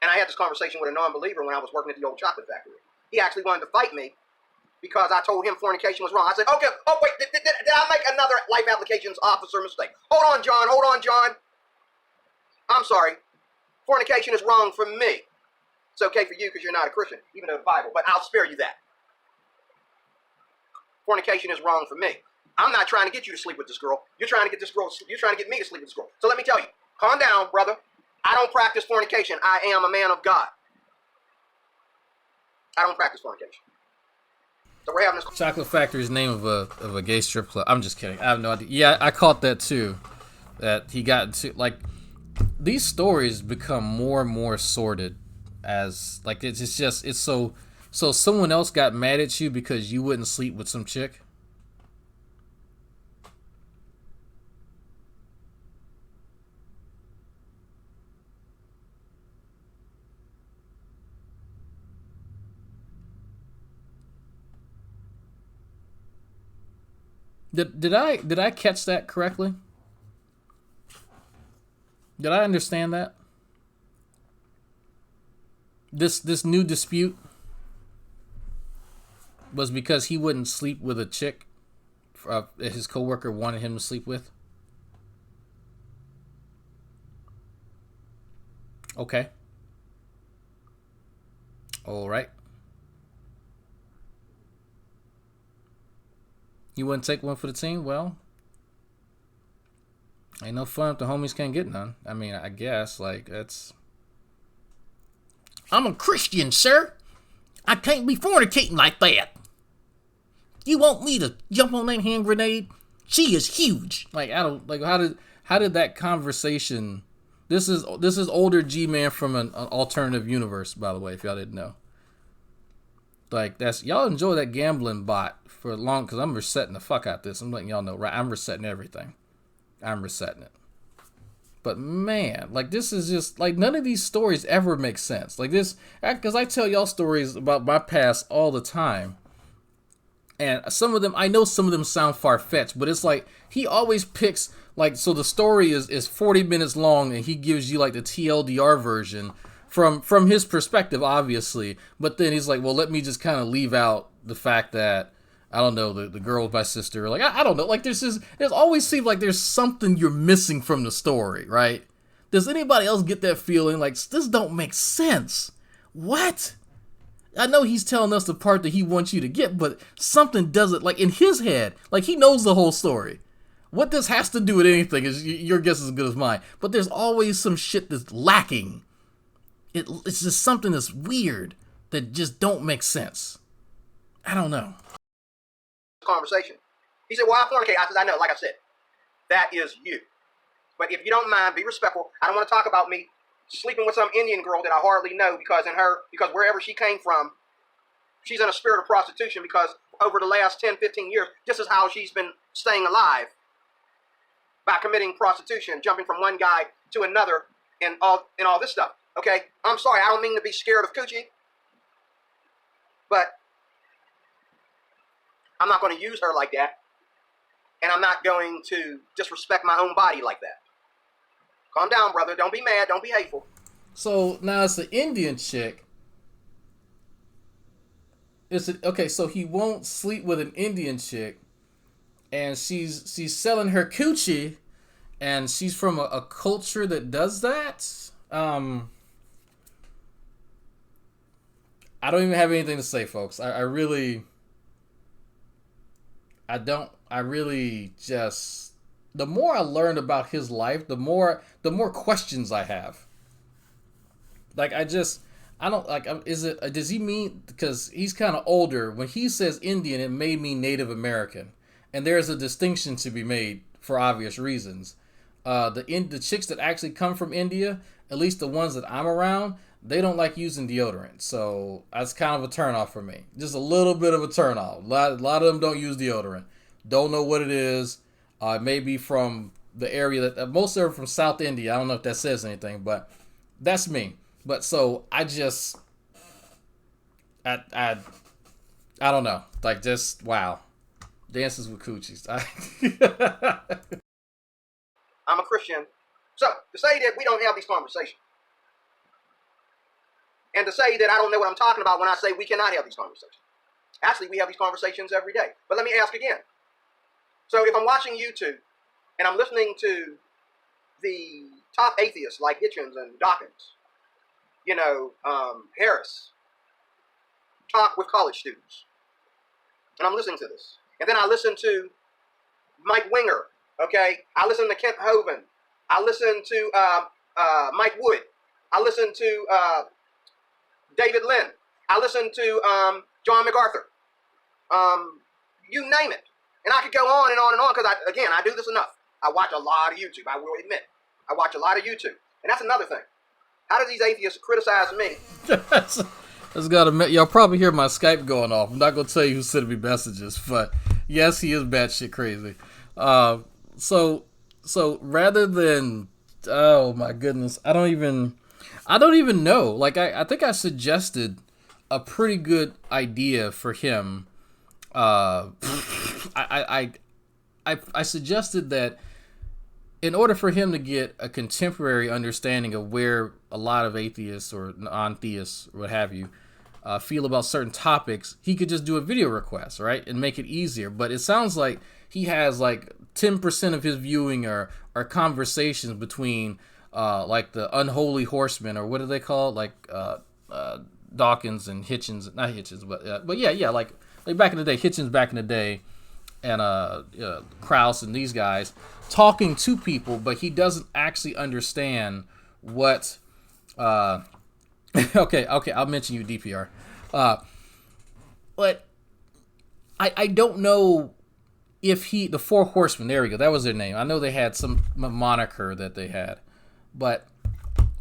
And I had this conversation with a non-believer when I was working at the old chocolate factory. He actually wanted to fight me because I told him fornication was wrong. I said, okay, oh wait, did I make another life applications officer mistake? Hold on, John. I'm sorry. Fornication is wrong for me. It's okay for you because you're not a Christian, even though the Bible, but I'll spare you that. Fornication is wrong for me. I'm not trying to get you to sleep with this girl. You're trying to get me to sleep with this girl. So let me tell you, calm down, brother. I don't practice fornication. I am a man of God. I don't practice fornication. So we're having this. Chocolate Factory's name of a gay strip club. I'm just kidding. I have no idea. Yeah, I caught that too. That he got into, like, these stories become more and more sordid as, like, it's so someone else got mad at you because you wouldn't sleep with some chick. Did I catch that correctly? Did I understand that? This new dispute was because he wouldn't sleep with a chick his coworker wanted him to sleep with? Okay. All right. You wouldn't take one for the team? Well, ain't no fun if the homies can't get none. I mean, I guess, like, that's... I'm a Christian, sir. I can't be fornicating like that. You want me to jump on that hand grenade? She is huge. Like, I don't... Like, how did that conversation... This is older G-Man from an alternative universe, by the way, if y'all didn't know. Like, that's... Y'all enjoy that gambling bot for long, because I'm resetting the fuck out this. I'm letting y'all know, right? I'm resetting everything. I'm resetting it. But man, like, this is just, like, none of these stories ever make sense. Like this, because I tell y'all stories about my past all the time. And some of them, I know some of them sound far-fetched, but it's like, he always picks, like, so the story is 40 minutes long, and he gives you, like, the TLDR version from his perspective, obviously. But then he's like, well, let me just kind of leave out the fact that, I don't know, the girl with my sister. Like, I don't know. Like, there's always seems like there's something you're missing from the story, right? Does anybody else get that feeling? Like, this don't make sense. what? I know he's telling us the part that he wants you to get, but something doesn't, like, in his head, like, he knows the whole story. What this has to do with anything is your guess is as good as mine. But there's always some shit that's lacking. It's just something that's weird that just don't make sense. I don't know. Conversation. He said, well, I fornicate. I said, I know, like I said, that is you. But if you don't mind, be respectful. I don't want to talk about me sleeping with some Indian girl that I hardly know because wherever she came from, she's in a spirit of prostitution because over the last 10, 15 years, this is how she's been staying alive. By committing prostitution, jumping from one guy to another, and all this stuff. Okay, I'm sorry, I don't mean to be scared of coochie, but I'm not going to use her like that, and I'm not going to disrespect my own body like that. Calm down, brother. Don't be mad. Don't be hateful. So now it's an Indian chick. Okay? So he won't sleep with an Indian chick. And she's selling her coochie, and she's from a culture that does that. I don't even have anything to say, folks. I really just, the more I learned about his life, the more questions I have. Like, does he mean, because he's kind of older, when he says Indian, it may mean Native American. And there's a distinction to be made for obvious reasons. The chicks that actually come from India, at least the ones that I'm around, they don't like using deodorant. So that's kind of a turnoff for me. Just a little bit of a turnoff. A lot of them don't use deodorant. Don't know what it is. It may be from the area that most of them from South India. I don't know if that says anything, but that's me. But so I don't know. Like, just wow. Dances with coochies. I'm a Christian. So, to say that we don't have these conversations, and to say that I don't know what I'm talking about when I say we cannot have these conversations. Actually, we have these conversations every day. But let me ask again. So, if I'm watching YouTube, and I'm listening to the top atheists like Hitchens and Dawkins, Harris, talk with college students, and I'm listening to this. And then I listen to Mike Winger, okay? I listen to Kent Hovind. I listen to Mike Wood. I listen to David Lynn. I listen to John MacArthur. You name it. And I could go on and on and on because, I do this enough. I watch a lot of YouTube, I will admit. I watch a lot of YouTube. And that's another thing. How do these atheists criticize me? Y'all probably hear my Skype going off. I'm not going to tell you who sent me messages, but yes, he is batshit crazy. So rather than, oh my goodness, I don't even know. Like, I think I suggested a pretty good idea for him. I suggested that in order for him to get a contemporary understanding of where a lot of atheists or non-theists, or what have you, feel about certain topics, he could just do a video request, right, and make it easier. But it sounds like he has like 10% of his viewing are conversations between like the unholy horsemen, or what do they call it? Like Dawkins and Hitchens, not Hitchens, but yeah, like back in the day, Hitchens back in the day, and Krause and these guys talking to people, but he doesn't actually understand what. Okay, I'll mention you, DPR. But I don't know if the Four Horsemen, there we go, that was their name. I know they had some moniker that they had, but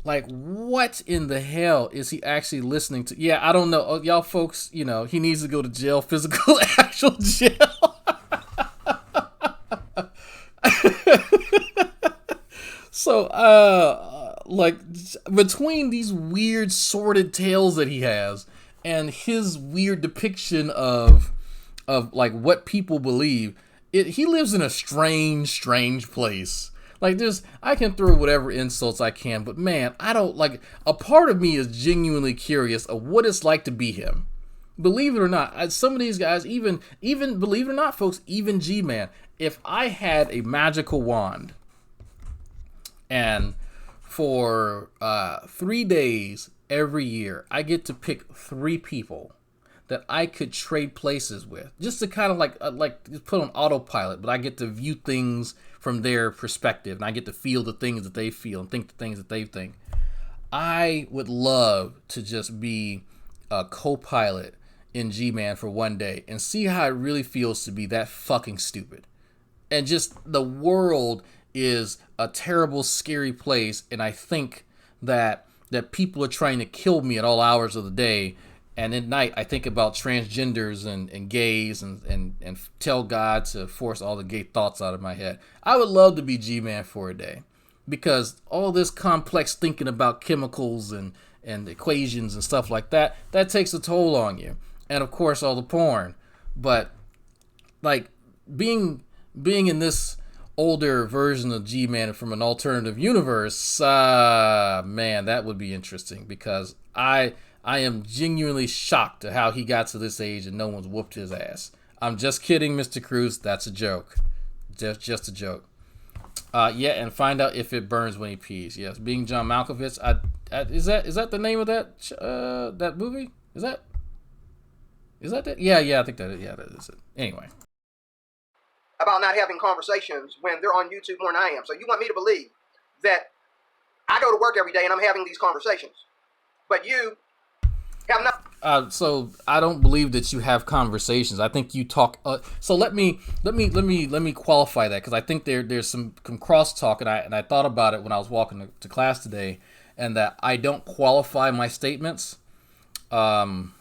like, what in the hell is he actually listening to? Yeah, I don't know. Oh, y'all folks, he needs to go to jail, physical, actual jail. So, like, between these weird sordid tales that he has and his weird depiction of like what people believe, he lives in a strange place. Like, I can throw whatever insults I can, but man, I don't, like, a part of me is genuinely curious of what it's like to be him. Believe it or not, some of these guys, even believe it or not, folks, even G-Man, if I had a magical wand and for 3 days every year, I get to pick 3 people that I could trade places with, just to kind of like just put on autopilot, but I get to view things from their perspective, and I get to feel the things that they feel and think the things that they think. I would love to just be a co-pilot in G-Man for one day and see how it really feels to be that fucking stupid. And just the world is a terrible, scary place, and I think that people are trying to kill me at all hours of the day. And at night, I think about transgenders and gays and tell God to force all the gay thoughts out of my head. I would love to be G-Man for a day, because all this complex thinking about chemicals and equations and stuff like that takes a toll on you. And of course, all the porn. But like being in this older version of G-Man from an alternative universe, man, that would be interesting, because I am genuinely shocked at how he got to this age and no one's whooped his ass. I'm just kidding, Mr. Cruz. That's a joke. Just a joke. Yeah, and find out if it burns when he pees. Yes, being John Malkovich. Is that the name of that movie? Is that it? Yeah, I think that is it. Anyway. About not having conversations when they're on YouTube more than I am. So you want me to believe that I go to work every day and I'm having these conversations, but you have not. So I don't believe that you have conversations. I think you talk. So let me qualify that, because I think there's some crosstalk, and I thought about it when I was walking to class today, and that I don't qualify my statements. Mr.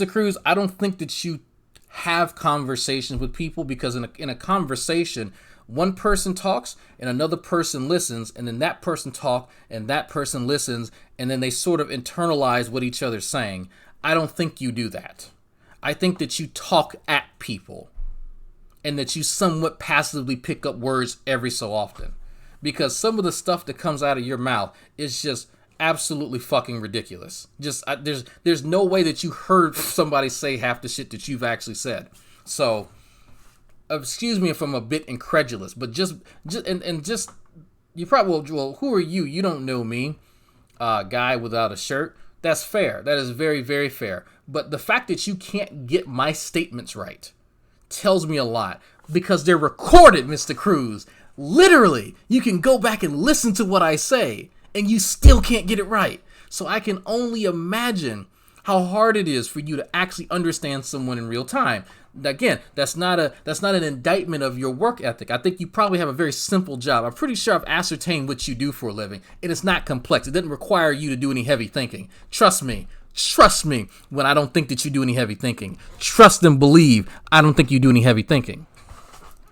Cruz, I don't think that you have conversations with people, because in a conversation, one person talks and another person listens, and then that person talks and that person listens, and then they sort of internalize what each other's saying. I don't think you do that. I think that you talk at people, and that you somewhat passively pick up words every so often, because some of the stuff that comes out of your mouth is just absolutely fucking ridiculous. There's no way that you heard somebody say half the shit that you've actually said. So excuse me if I'm a bit incredulous, but just you probably, well, who are you? You don't know me, guy without a shirt. That's fair. That is very, very fair. But the fact that you can't get my statements right tells me a lot, because they're recorded, Mr. Cruz. Literally, you can go back and listen to what I say, and you still can't get it right. So I can only imagine how hard it is for you to actually understand someone in real time. Again, that's not an indictment of your work ethic. I think you probably have a very simple job. I'm pretty sure I've ascertained what you do for a living, and it's not complex. It doesn't require you to do any heavy thinking. Trust me when I don't think that you do any heavy thinking. Trust and believe I don't think you do any heavy thinking.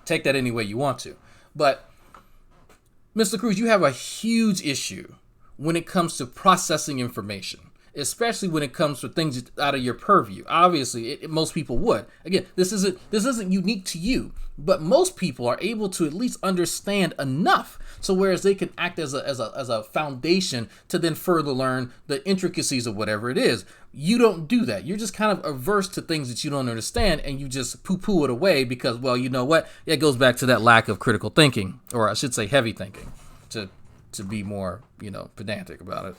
Take that any way you want to. But Mr. Cruz, you have a huge issue when it comes to processing information, especially when it comes to things out of your purview. Obviously, most people would. Again, this isn't unique to you, but most people are able to at least understand enough, so whereas they can act as a foundation to then further learn the intricacies of whatever it is. You don't do that. You're just kind of averse to things that you don't understand, and you just poo-poo it away because, well, you know what? It goes back to that lack of critical thinking, or I should say heavy thinking, to be more, pedantic about it.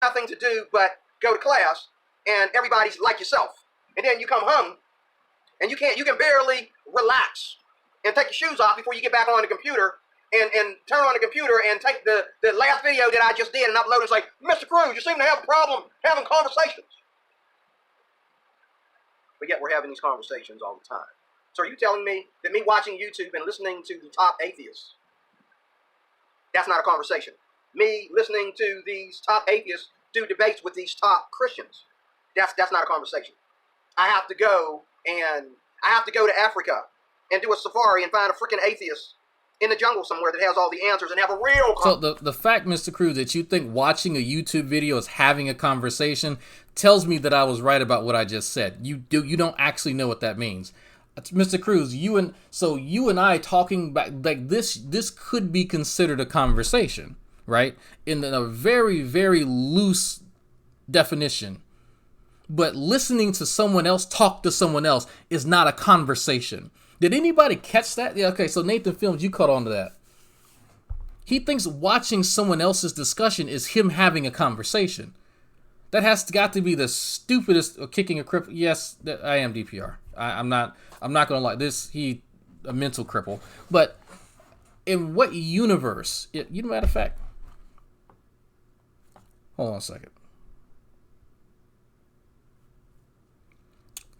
Nothing to do but go to class, and everybody's like yourself. And then you come home, and you can barely relax and take your shoes off before you get back on the computer and turn on the computer and take the last video that I just did and upload and say, Mr. Cruz, you seem to have a problem having conversations. But yet we're having these conversations all the time. So are you telling me that me watching YouTube and listening to the top atheists, that's not a conversation? Me listening to these top atheists do debates with these top Christians, that's not a conversation. I have to go to Africa and do a safari and find a freaking atheist in the jungle somewhere that has all the answers and have a real So the fact, Mr. Cruz, that you think watching a YouTube video is having a conversation tells me that I was right about what I just said. You don't actually know what that means. Mr. Cruz, you and I talking back, like this could be considered a conversation, right? In a very, very loose definition. But listening to someone else talk to someone else is not a conversation. Did anybody catch that? Yeah, okay, so Nathan Films, you caught on to that. He thinks watching someone else's discussion is him having a conversation. That has got to be the stupidest kicking a cripple. Yes, I am DPR. I'm not gonna lie. A mental cripple. But in what universe? Matter of fact, hold on a second.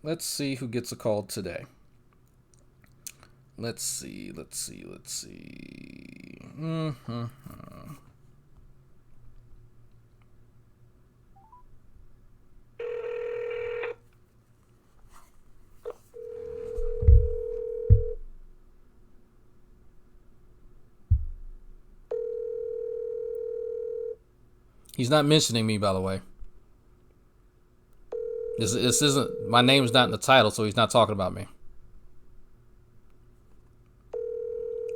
Let's see who gets a call today. Let's see. Mm-hmm. He's not mentioning me, by the way. This isn't, my name's not in the title, so he's not talking about me.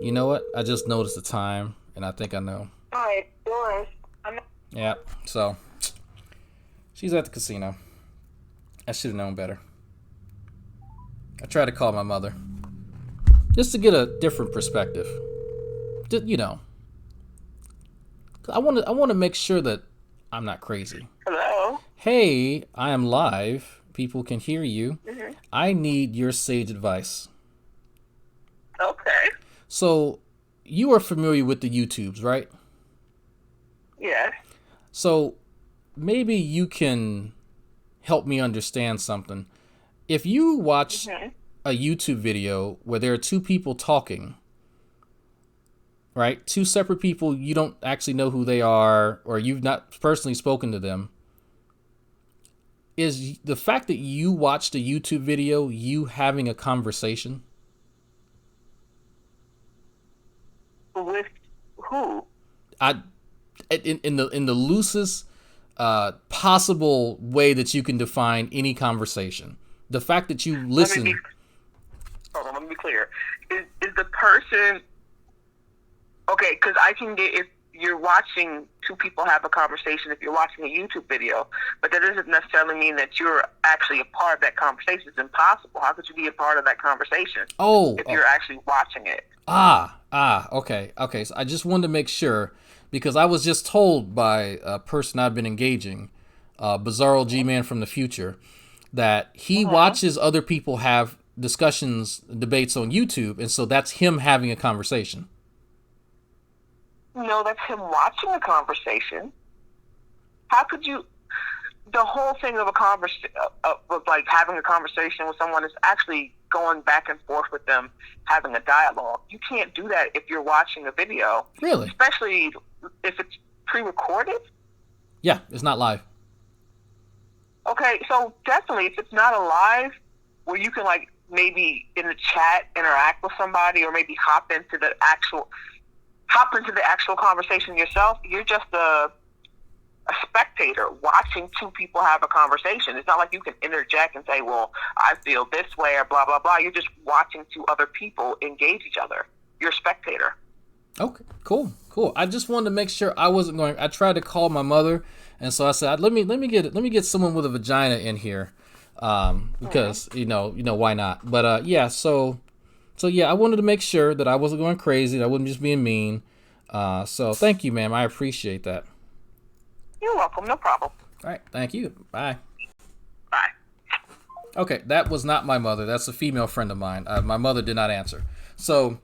You know what? I just noticed the time, and I think I know. Hi, Doris. Yeah, so she's at the casino. I should have known better. I tried to call my mother just to get a different perspective. I want to make sure that I'm not crazy. Hello. Hey, I am live. People can hear you. Mm-hmm. I need your sage advice. Okay. So, you are familiar with the YouTubes, right? Yes. So, maybe you can help me understand something. If you watch a YouTube video where there are two people talking, right? Two separate people, you don't actually know who they are, or you've not personally spoken to them. Is the fact that you watched a YouTube video you having a conversation? With who? In the loosest possible way that you can define any conversation. The fact that you listen. Let me be clear. Is the person okay? Because I can get, if you're watching two people have a conversation, if you're watching a YouTube video, but that doesn't necessarily mean that you're actually a part of that conversation. It's impossible. How could you be a part of that conversation? If you're actually watching it. Okay. So I just wanted to make sure, because I was just told by a person I've been engaging, Bizarro G-Man from the future, that he watches other people have debates on YouTube, and so that's him having a conversation. No, that's him watching a conversation. How could you? The whole thing of of like having a conversation with someone is actually going back and forth with them, having a dialogue. You can't do that if you're watching a video. Really? Especially if it's pre-recorded? Yeah, it's not live. Okay, so definitely, if it's not a live, where you can like maybe in the chat interact with somebody, or maybe hop into the actual conversation yourself, you're just a spectator watching two people have a conversation. It's not like you can interject and say, well, I feel this way, or blah, blah, blah. You're just watching two other people engage each other. You're a spectator. Okay, cool. I just wanted to make sure I wasn't going. I tried to call my mother, and so I said, let me get someone with a vagina in here, because you know why not? But yeah, so yeah, I wanted to make sure that I wasn't going crazy, that I wasn't just being mean. So thank you, ma'am. I appreciate that. You're welcome. No problem. All right. Thank you. Bye. Bye. Okay, that was not my mother. That's a female friend of mine. My mother did not answer. So,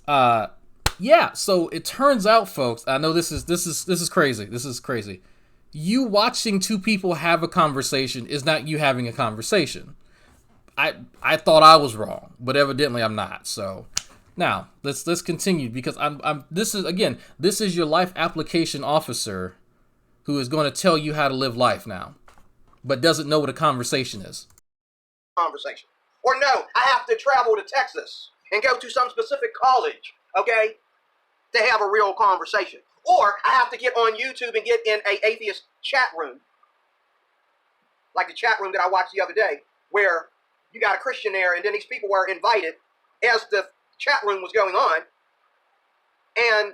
yeah. So it turns out, folks. I know this is crazy. This is crazy. You watching two people have a conversation is not you having a conversation. I thought I was wrong, but evidently I'm not. So now let's continue, because this is your life application officer who is going to tell you how to live life now, but doesn't know what a conversation is. Conversation. Or no, I have to travel to Texas and go to some specific college, okay, to have a real conversation. Or I have to get on YouTube and get in a atheist chat room, like the chat room that I watched the other day, where you got a Christian there, and then these people were invited as the chat room was going on, and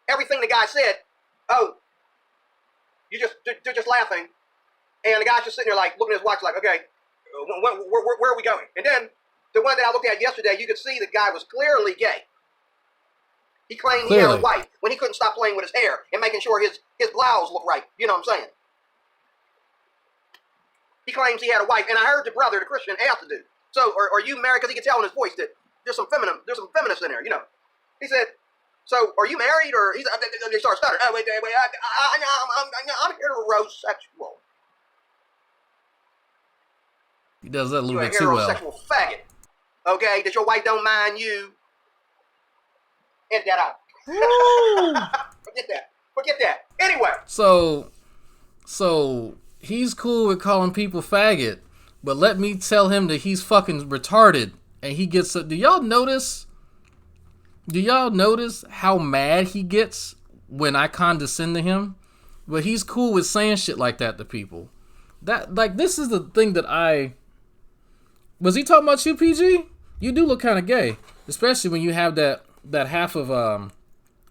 everything the guy said, they're just laughing, and the guy's just sitting there like looking at his watch like, okay, where are we going? And then the one that I looked at yesterday, you could see the guy was clearly gay. He claimed he Clearly. had a wife when he couldn't stop playing with his hair and making sure his blouse looked right. You know what I'm saying? He claims he had a wife, and I heard the brother, the Christian, asked the dude, "So, are you married?" Because he could tell in his voice that there's some feminists in there. You know, he said, "So, are you married?" Or he started stuttering. "Oh, wait, I'm heterosexual." He does that a little You're bit a too well. heterosexual faggot. Okay, that your wife don't mind you. Edit that out. Forget that. Anyway. So he's cool with calling people faggot, but let me tell him that he's fucking retarded, and he gets. Do y'all notice? Do y'all notice how mad he gets when I condescend to him? But he's cool with saying shit like that to people. That, like, this is the thing that I. Was he talking about you, PG? You do look kind of gay, especially when you have that half of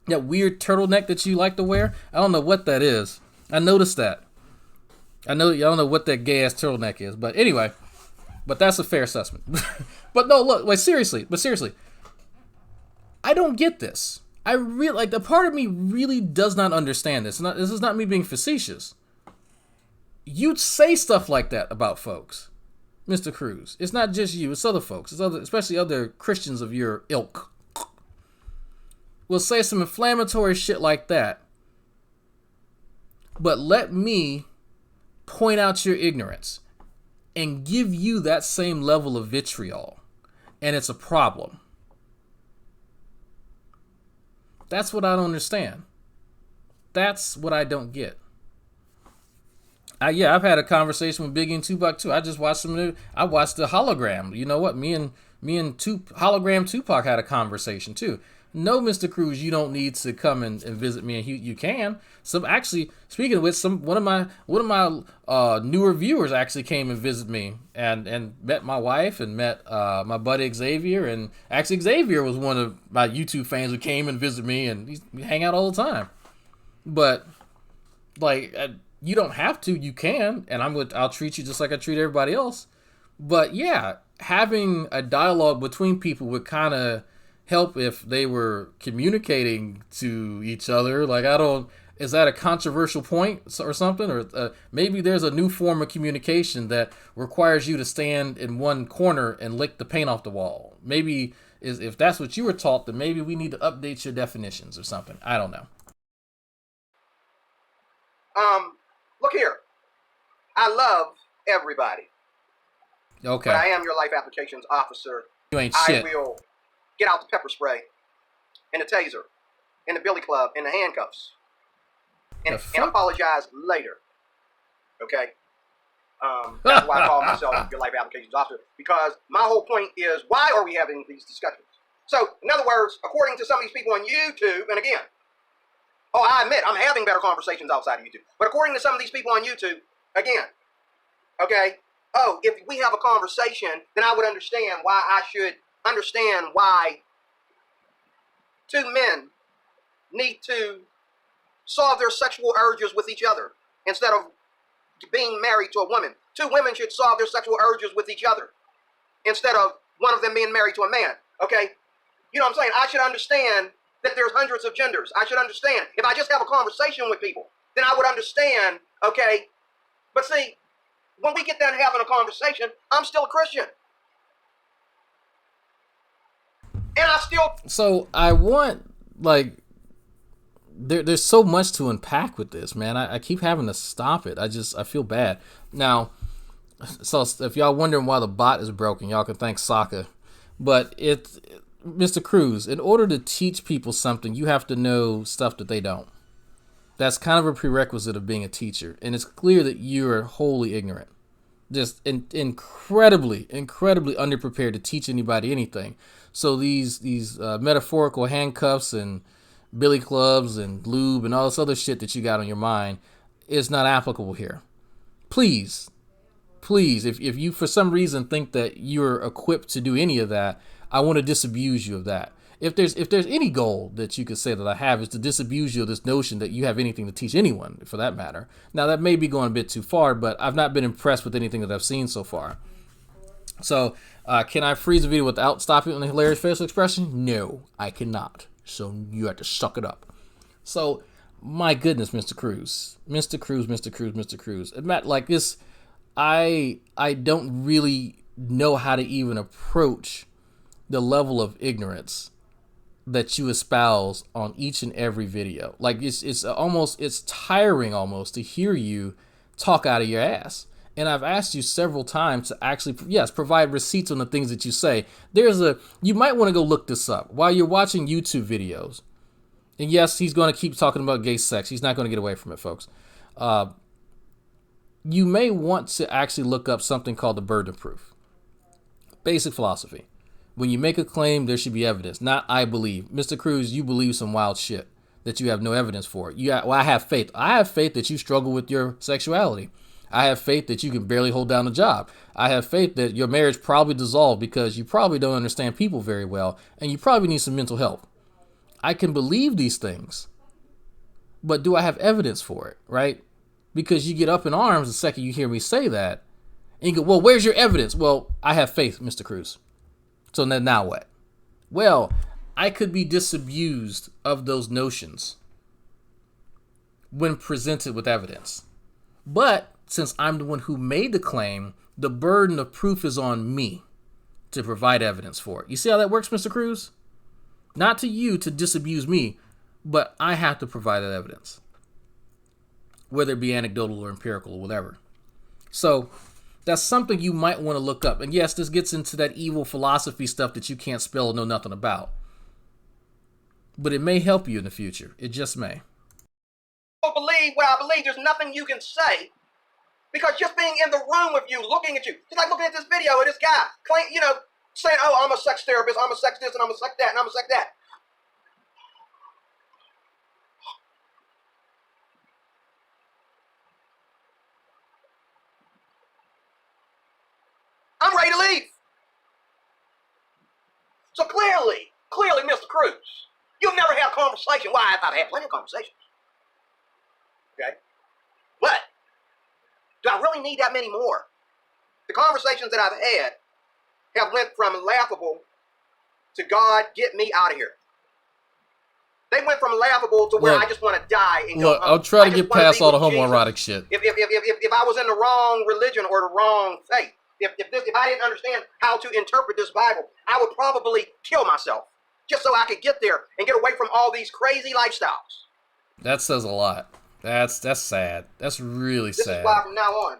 that weird turtleneck that you like to wear. I don't know what that is. I noticed that. I don't know what that gay ass turtleneck is, but anyway, but that's a fair assessment. But no, look, like seriously, I don't get this. I really like the part of me really does not understand this. This is not me being facetious. You'd say stuff like that about folks, Mr. Cruz. It's not just you; it's other folks. It's especially other Christians of your ilk. Will say some inflammatory shit like that. But let me point out your ignorance and give you that same level of vitriol, and it's a problem. That's what I don't understand. That's what I don't get. I've had a conversation with Biggie and Tupac too. I just watched I watched the Hologram. You know what? Me and Hologram Tupac had a conversation too. No, Mr. Cruz, you don't need to come and visit me, and you can. Actually, speaking of which, one of my newer viewers actually came and visited me and met my wife and met my buddy Xavier, and actually Xavier was one of my YouTube fans who came and visited me, and we hang out all the time. But like, you don't have to. You can, and I'll treat you just like I treat everybody else. But yeah, having a dialogue between people would kind of help if they were communicating to each other. Like, is that a controversial point or something? Or maybe there's a new form of communication that requires you to stand in one corner and lick the paint off the wall. Maybe if that's what you were taught, then maybe we need to update your definitions or something. I don't know. Look here. I love everybody. Okay. But I am your life applications officer. You ain't shit. I will get out the pepper spray and the taser and the billy club and the handcuffs and apologize later. Okay? That's why I call myself your life applications officer, because my whole point is, why are we having these discussions? So, in other words, according to some of these people on YouTube, and again, I admit I'm having better conversations outside of YouTube, but according to some of these people on YouTube, again, okay, if we have a conversation, then I would understand why I should understand why two men need to solve their sexual urges with each other instead of being married to a woman. Two women should solve their sexual urges with each other instead of one of them being married to a man. Okay? You know what I'm saying? I should understand that there's hundreds of genders. I should understand. If I just have a conversation with people, then I would understand, okay? But see, when we get done having a conversation, I'm still a Christian. And I still... So I want, like, there's so much to unpack with this, man. I keep having to stop it. I feel bad. Now, so if y'all wondering why the bot is broken, y'all can thank Sokka. But Mr. Cruz, in order to teach people something, you have to know stuff that they don't. That's kind of a prerequisite of being a teacher. And it's clear that you're wholly ignorant. Just incredibly underprepared to teach anybody anything. So these metaphorical handcuffs and billy clubs and lube and all this other shit that you got on your mind is not applicable here. Please, if you for some reason think that you're equipped to do any of that, I want to disabuse you of that. If there's any goal that you could say that I have, is to disabuse you of this notion that you have anything to teach anyone, for that matter. Now, that may be going a bit too far, but I've not been impressed with anything that I've seen so far. So, can I freeze the video without stopping on the hilarious facial expression? No, I cannot. So you have to suck it up. So, my goodness, Mr. Cruz. Matt, like this, I don't really know how to even approach the level of ignorance that you espouse on each and every video. Like it's tiring almost to hear you talk out of your ass. And I've asked you several times to actually, yes, provide receipts on the things that you say. You might want to go look this up while you're watching YouTube videos. And yes, he's going to keep talking about gay sex. He's not going to get away from it, folks. You may want to actually look up something called the burden of proof. Basic philosophy. When you make a claim, there should be evidence. Not I believe. Mr. Cruz, you believe some wild shit that you have no evidence for. I have faith. I have faith that you struggle with your sexuality. I have faith that you can barely hold down a job. I have faith that your marriage probably dissolved because you probably don't understand people very well and you probably need some mental help. I can believe these things, but do I have evidence for it, right? Because you get up in arms the second you hear me say that, and you go, well, where's your evidence? Well, I have faith, Mr. Cruz. So then now what? Well, I could be disabused of those notions when presented with evidence. But since I'm the one who made the claim, the burden of proof is on me to provide evidence for it. You see how that works, Mr. Cruz? Not to you to disabuse me, but I have to provide that evidence, whether it be anecdotal or empirical or whatever. So that's something you might want to look up. And yes, this gets into that evil philosophy stuff that you can't spell or know nothing about. But it may help you in the future. It just may. Don't believe what I believe. There's nothing you can say. Because just being in the room with you, looking at you, just like looking at this video of this guy, saying, oh, I'm a sex therapist, I'm a sex this, and I'm a sex that, and I'm a sex that. I'm ready to leave. So clearly, Mr. Cruz, you've never had a conversation. Why? I've had plenty of conversations. Okay? But do I really need that many more? The conversations that I've had have went from laughable to God, get me out of here. They went from laughable to where I just want to die and go home. I'll try to get past all the homoerotic shit. If I was in the wrong religion or the wrong faith, if I didn't understand how to interpret this Bible, I would probably kill myself just so I could get there and get away from all these crazy lifestyles. That says a lot. That's sad. That's really sad. This is why from now on,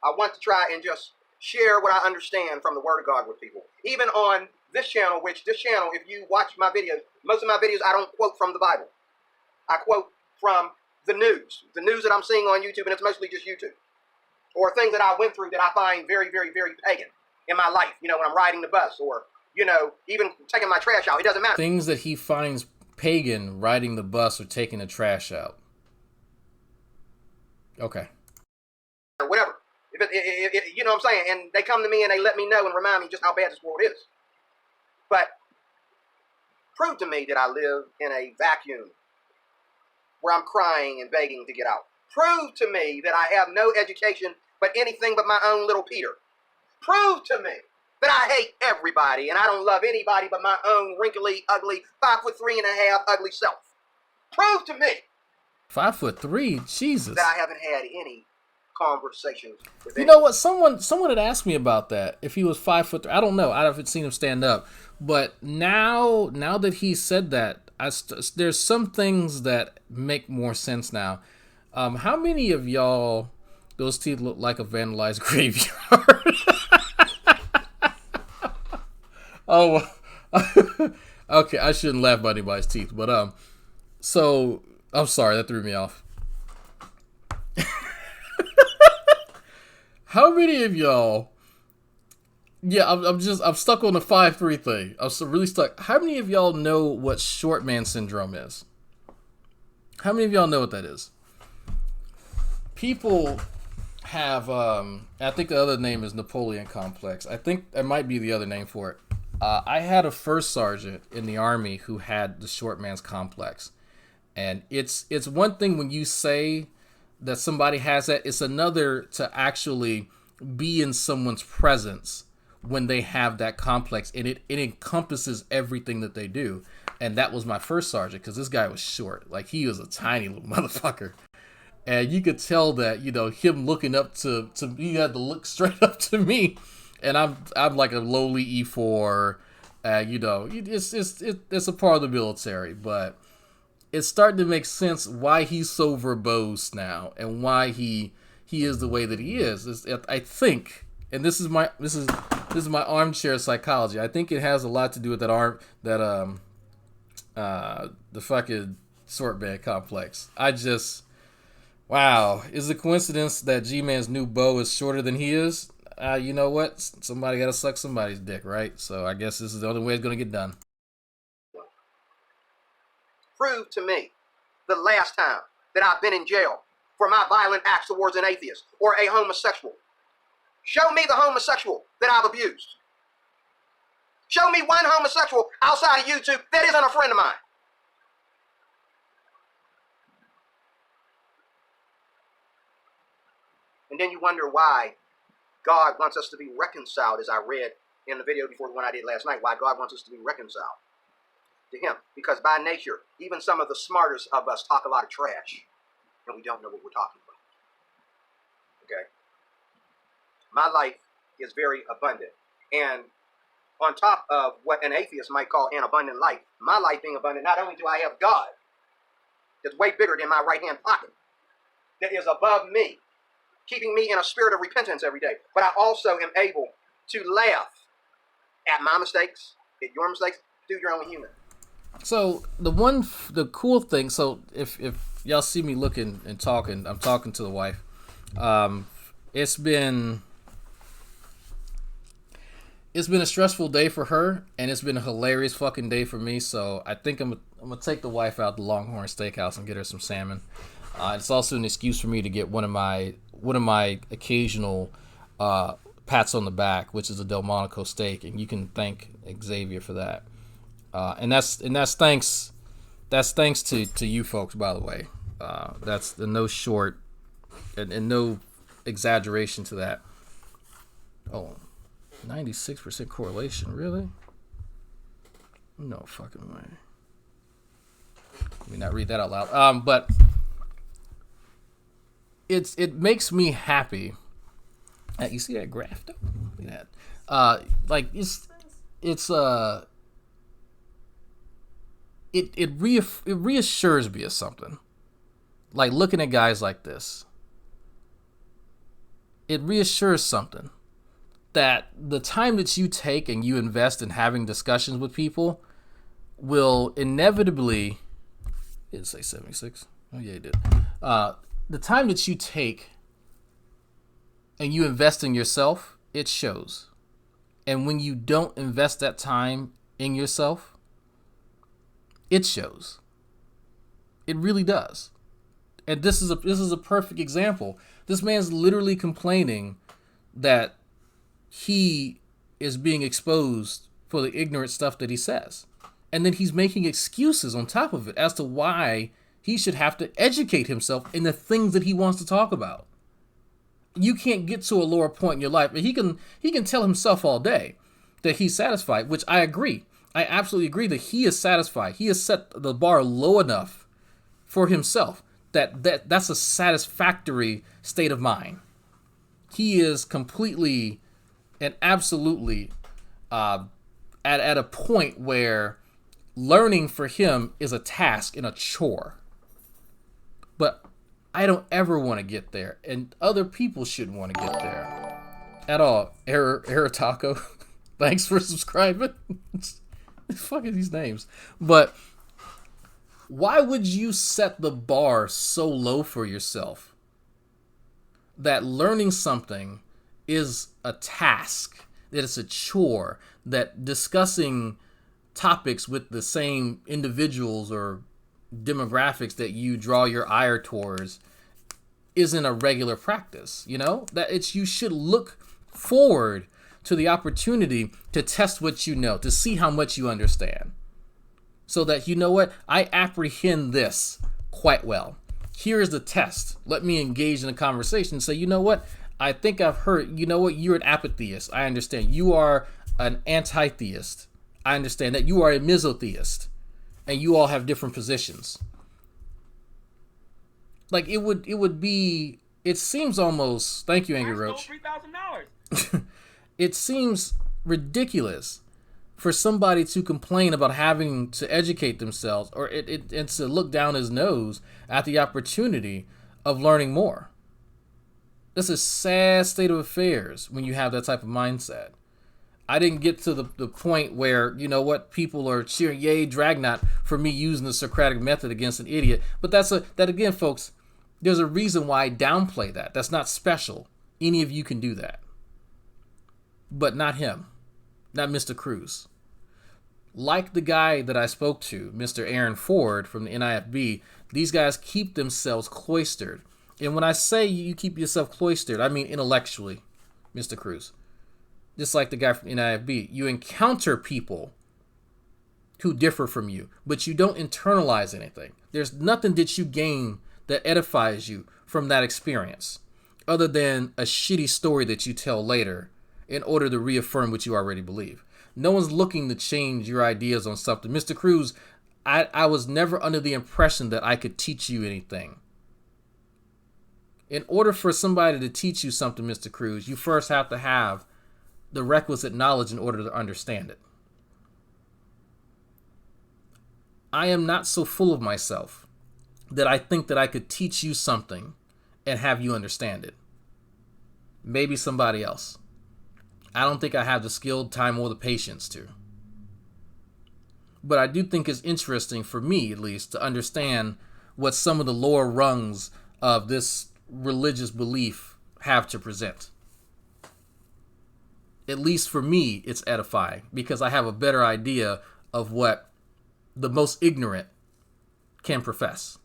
I want to try and just share what I understand from the Word of God with people. Even on this channel, if you watch my videos, most of my videos I don't quote from the Bible. I quote from the news that I'm seeing on YouTube, and it's mostly just YouTube. Or things that I went through that I find very, very, very pagan in my life. When I'm riding the bus or, even taking my trash out. It doesn't matter. Things that he finds pagan, riding the bus or taking the trash out. Okay. Or whatever. If you know what I'm saying? And they come to me and they let me know and remind me just how bad this world is. But prove to me that I live in a vacuum where I'm crying and begging to get out. Prove to me that I have no education but anything but my own little Peter. Prove to me that I hate everybody and I don't love anybody but my own wrinkly, ugly, 5'3.5" ugly self. Prove to me 5'3", Jesus, that I haven't had any conversations with anyone. You know what? Someone had asked me about that. If he was 5'3", I don't know. I haven't seen him stand up. But now that he said that, there's some things that make more sense now. How many of y'all, those teeth look like a vandalized graveyard? Oh, okay. I shouldn't laugh about anybody's teeth, but so I'm sorry, that threw me off. How many of y'all? Yeah, I'm stuck on the 5'3" thing. I'm so really stuck. How many of y'all know what short man syndrome is? How many of y'all know what that is? People have, I think the other name is Napoleon complex. I think that might be the other name for it. I had a first sergeant in the Army who had the short man's complex. And it's one thing when you say that somebody has that. It's another to actually be in someone's presence when they have that complex. And it encompasses everything that they do. And that was my first sergeant, because this guy was short. Like, he was a tiny little motherfucker. And you could tell that, him looking up to he had to look straight up to me. And I'm like a lowly E4. It's a part of the military. But it's starting to make sense why he's so verbose now, and why he is the way that he is. I think, and this is my armchair psychology. I think it has a lot to do with the fucking short man complex. Wow, is it a coincidence that G-Man's new bow is shorter than he is? You know what? Somebody gotta suck somebody's dick, right? So I guess this is the only way it's gonna get done. Prove to me the last time that I've been in jail for my violent acts towards an atheist or a homosexual. Show me the homosexual that I've abused. Show me one homosexual outside of YouTube that isn't a friend of mine. And then you wonder why God wants us to be reconciled, as I read in the video before the one I did last night, why God wants us to be reconciled to him. Because by nature, even some of the smartest of us talk a lot of trash, and we don't know what we're talking about. Okay? My life is very abundant. And on top of what an atheist might call an abundant life, my life being abundant, not only do I have God that's way bigger than my right-hand pocket, that is above me, keeping me in a spirit of repentance every day, but I also am able to laugh at my mistakes, at your mistakes. Dude, you're only human. So the cool thing, so if y'all see me looking and talking, I'm talking to the wife. It's been a stressful day for her, and it's been a hilarious fucking day for me. So I think I'm gonna take the wife out to Longhorn Steakhouse and get her some salmon. It's also an excuse for me to get one of my occasional pats on the back, which is a Delmonico steak, and you can thank Xavier for that. And that's thanks to you folks, by the way. That's no short and no exaggeration to that. Oh, 96% correlation, really? No fucking way. Let me not read that out loud. But it makes me happy. You see that graph though? Look at that. It reassures me of something. Like looking at guys like this. It reassures something. That the time that you take and you invest in having discussions with people will inevitably... Did it say 76? Oh yeah, it did. The time that you take and you invest in yourself, it shows. And when you don't invest that time in yourself, it shows. It really does. And this is a perfect example. This man's literally complaining that he is being exposed for the ignorant stuff that he says. And then he's making excuses on top of it as to why he should have to educate himself in the things that he wants to talk about. You can't get to a lower point in your life. He can tell himself all day that he's satisfied, which I agree. I absolutely agree that he is satisfied. He has set the bar low enough for himself that's a satisfactory state of mind. He is completely and absolutely at a point where learning for him is a task and a chore. But I don't ever want to get there, and other people shouldn't want to get there at all. Error Taco, thanks for subscribing. Fucking these names. But why would you set the bar so low for yourself that learning something is a task, that it's a chore, that discussing topics with the same individuals or demographics that you draw your ire towards isn't a regular practice? That you should look forward to the opportunity to test what you know, to see how much you understand, so that I apprehend this quite well. Here is the test. Let me engage in a conversation and say, I think I've heard, you're an apatheist. I understand. You are an anti-theist. I understand that. You are a misotheist. and you all have different positions. Like it would be. It seems almost. Thank you, Angry Roach. $3,000. It seems ridiculous for somebody to complain about having to educate themselves, or and to look down his nose at the opportunity of learning more. That's a sad state of affairs when you have that type of mindset. I didn't get to the point where, you know what, people are cheering, yay, Dragnauct, for me using the Socratic method against an idiot. But that again, folks, there's a reason why I downplay that. That's not special. Any of you can do that. But not him. Not Mr. Cruz. Like the guy that I spoke to, Mr. Aaron Ford from the NIFB, these guys keep themselves cloistered. And when I say you keep yourself cloistered, I mean intellectually, Mr. Cruz. Just like the guy from NIFB, you encounter people who differ from you, but you don't internalize anything. There's nothing that you gain that edifies you from that experience, other than a shitty story that you tell later in order to reaffirm what you already believe. No one's looking to change your ideas on something. Mr. Cruz, I was never under the impression that I could teach you anything. In order for somebody to teach you something, Mr. Cruz, you first have to have the requisite knowledge in order to understand it. I am not so full of myself that I think that I could teach you something and have you understand it. Maybe somebody else. I don't think I have the skill, time, or the patience to. But I do think it's interesting, for me at least, to understand what some of the lower rungs of this religious belief have to present. At least for me, it's edifying, because I have a better idea of what the most ignorant can profess.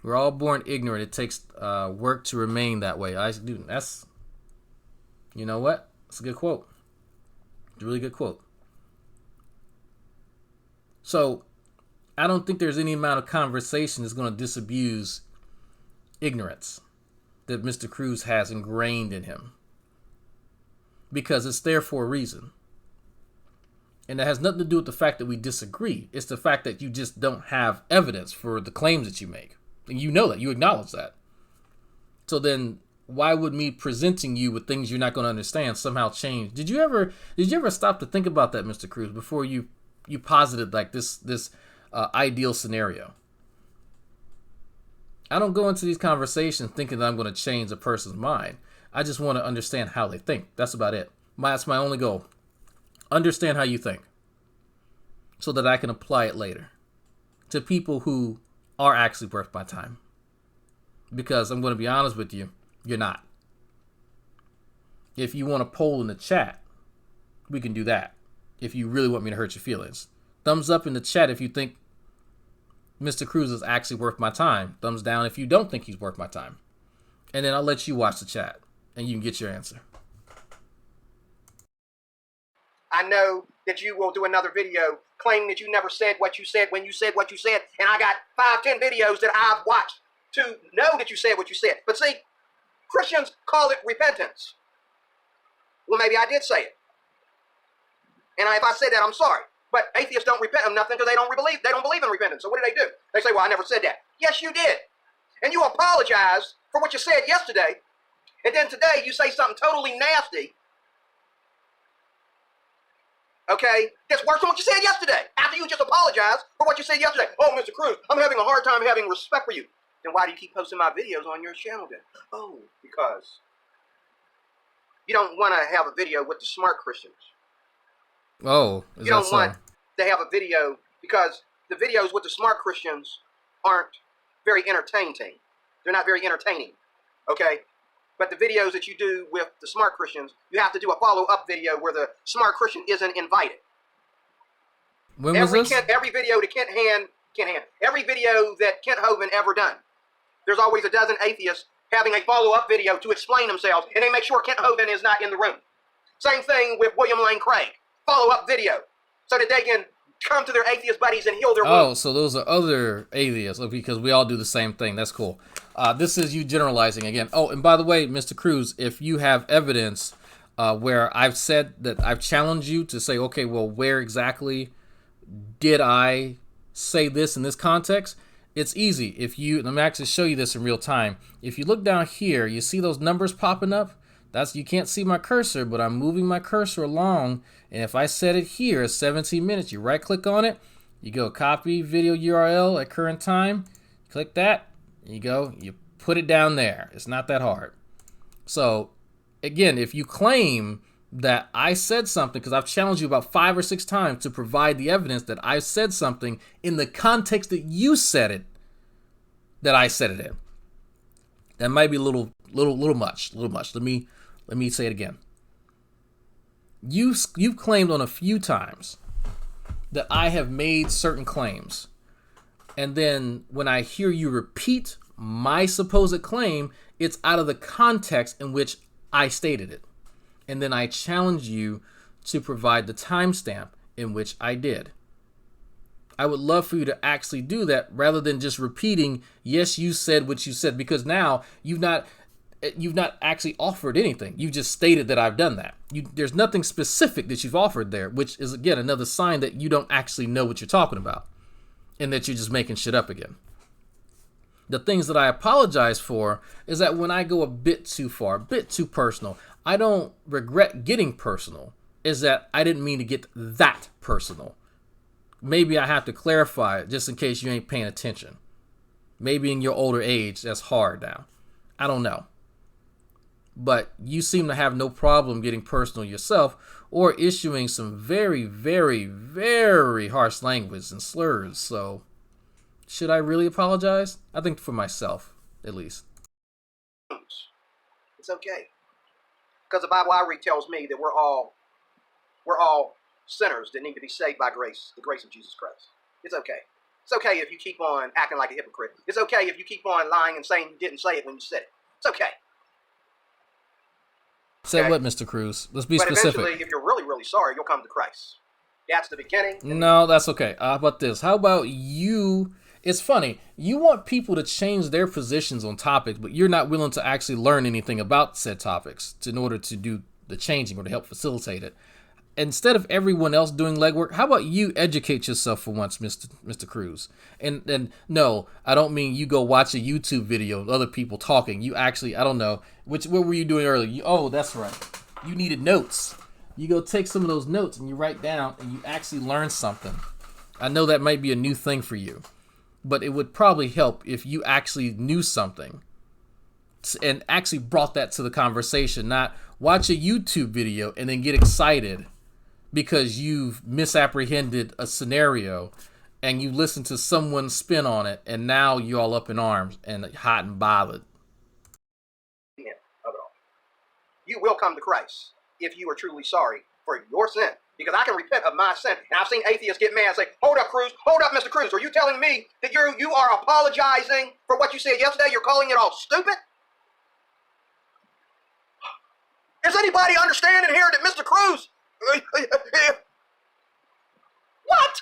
We're all born ignorant. It takes work to remain that way. That's, you know what? It's a good quote. It's a really good quote. So, I don't think there's any amount of conversation that's going to disabuse ignorance that Mr. Cruz has ingrained in him. Because it's there for a reason. And it has nothing to do with the fact that we disagree. It's the fact that you just don't have evidence for the claims that you make. And you know that. You acknowledge that. So then, why would me presenting you with things you're not going to understand somehow change? Did you ever stop to think about that, Mr. Cruz, before you posited like this ideal scenario? I don't go into these conversations thinking that I'm going to change a person's mind. I just want to understand how they think. That's about it. That's my only goal. Understand how you think, so that I can apply it later to people who are actually worth my time. Because I'm going to be honest with you, you're not. If you want a poll in the chat, we can do that. If you really want me to hurt your feelings. Thumbs up in the chat if you think Mr. Cruz is actually worth my time. Thumbs down if you don't think he's worth my time. And then I'll let you watch the chat, and you can get your answer. I know that you will do another video claiming that you never said what you said when you said what you said, and I got 5-10 videos that I've watched to know that you said what you said. But see, Christians call it repentance. Well, maybe I did say it. And if I said that, I'm sorry. But atheists don't repent of nothing because they don't believe in repentance. So what do? They say, well, I never said that. Yes, you did. And you apologize for what you said yesterday. And then today you say something totally nasty. Okay? That's worse than what you said yesterday. After you just apologized for what you said yesterday. Oh, Mr. Cruz, I'm having a hard time having respect for you. Then why do you keep posting my videos on your channel then? Oh, because you don't want to have a video with the smart Christians. Oh, you don't want to have a video because the videos with the smart Christians aren't very entertaining. They're not very entertaining. Okay? But the videos that you do with the smart Christians, you have to do a follow-up video where the smart Christian isn't invited. When was this? Every video that every video that Kent Hovind ever done, there's always a dozen atheists having a follow-up video to explain themselves, and they make sure Kent Hovind is not in the room. Same thing with William Lane Craig. Follow-up video, so that they can come to their atheist buddies and heal their wounds. Oh, so those are other atheists, because we all do the same thing. That's cool. This is you generalizing again. Oh, and by the way, Mr. Cruz, if you have evidence where I've said that I've challenged you to say, okay, well, where exactly did I say this in this context? It's easy. If you, let me actually show you this in real time. If you look down here, you see those numbers popping up? That's, you can't see my cursor, but I'm moving my cursor along. And if I set it here at 17 minutes, you right click on it, you go copy video URL at current time, click that, you go, you put it down there. It's not that hard. So again, if you claim that I said something, because I've challenged you about 5 or 6 times to provide the evidence that I said something in the context that you said it, that I said it in. That might be a little much. Let me say it again. You've claimed on a few times that I have made certain claims, and then when I hear you repeat my supposed claim, it's out of the context in which I stated it. And then I challenge you to provide the timestamp in which I did. I would love for you to actually do that rather than just repeating, yes, you said what you said, because now you've not actually offered anything. You just stated that I've done that. There's nothing specific that you've offered there, which is, again, another sign that you don't actually know what you're talking about and that you're just making shit up again. The things that I apologize for is that when I go a bit too far, a bit too personal, I don't regret getting personal, is that I didn't mean to get that personal. Maybe I have to clarify it just in case you ain't paying attention. Maybe in your older age, that's hard now. I don't know. But you seem to have no problem getting personal yourself or issuing some very, very, very harsh language and slurs. So should I really apologize? I think for myself, at least. It's okay. Because the Bible I read tells me that we're all sinners that need to be saved by grace, the grace of Jesus Christ. It's okay. It's okay if you keep on acting like a hypocrite. It's okay if you keep on lying and saying you didn't say it when you said it. It's okay. Say what, Mr. Cruz? Let's be specific. But eventually, if you're really, really sorry, you'll come to Christ. That's the beginning. No, that's okay. How about this? How about you? It's funny. You want people to change their positions on topics, but you're not willing to actually learn anything about said topics in order to do the changing or to help facilitate it. Instead of everyone else doing legwork, how about you educate yourself for once, Mr. Cruz? And no, I don't mean you go watch a YouTube video of other people talking. You actually, I don't know, what were you doing earlier? Oh, that's right. You needed notes. You go take some of those notes and you write down and you actually learn something. I know that might be a new thing for you, but it would probably help if you actually knew something and actually brought that to the conversation, not watch a YouTube video and then get excited because you've misapprehended a scenario and you listen to someone's spin on it and now you're all up in arms and hot and bothered. Yeah, of it all. You will come to Christ if you are truly sorry for your sin. Because I can repent of my sin. And I've seen atheists get mad and say, hold up, Cruz. Hold up, Mr. Cruz. Are you telling me that you are apologizing for what you said yesterday? You're calling it all stupid? Is anybody understanding here that Mr. Cruz... What?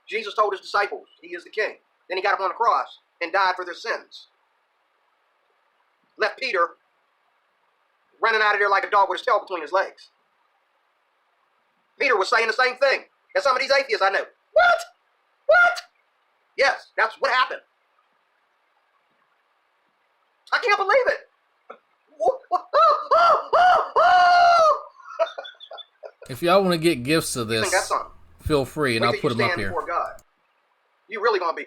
Jesus told his disciples he is the king. Then he got up on the cross and died for their sins. Left Peter running out of there like a dog with his tail between his legs. Peter was saying the same thing as some of these atheists I know. What? What? Yes, that's what happened. I can't believe it. If y'all want to get gifts of this, feel free, and I'll put them up here. God. You really gonna be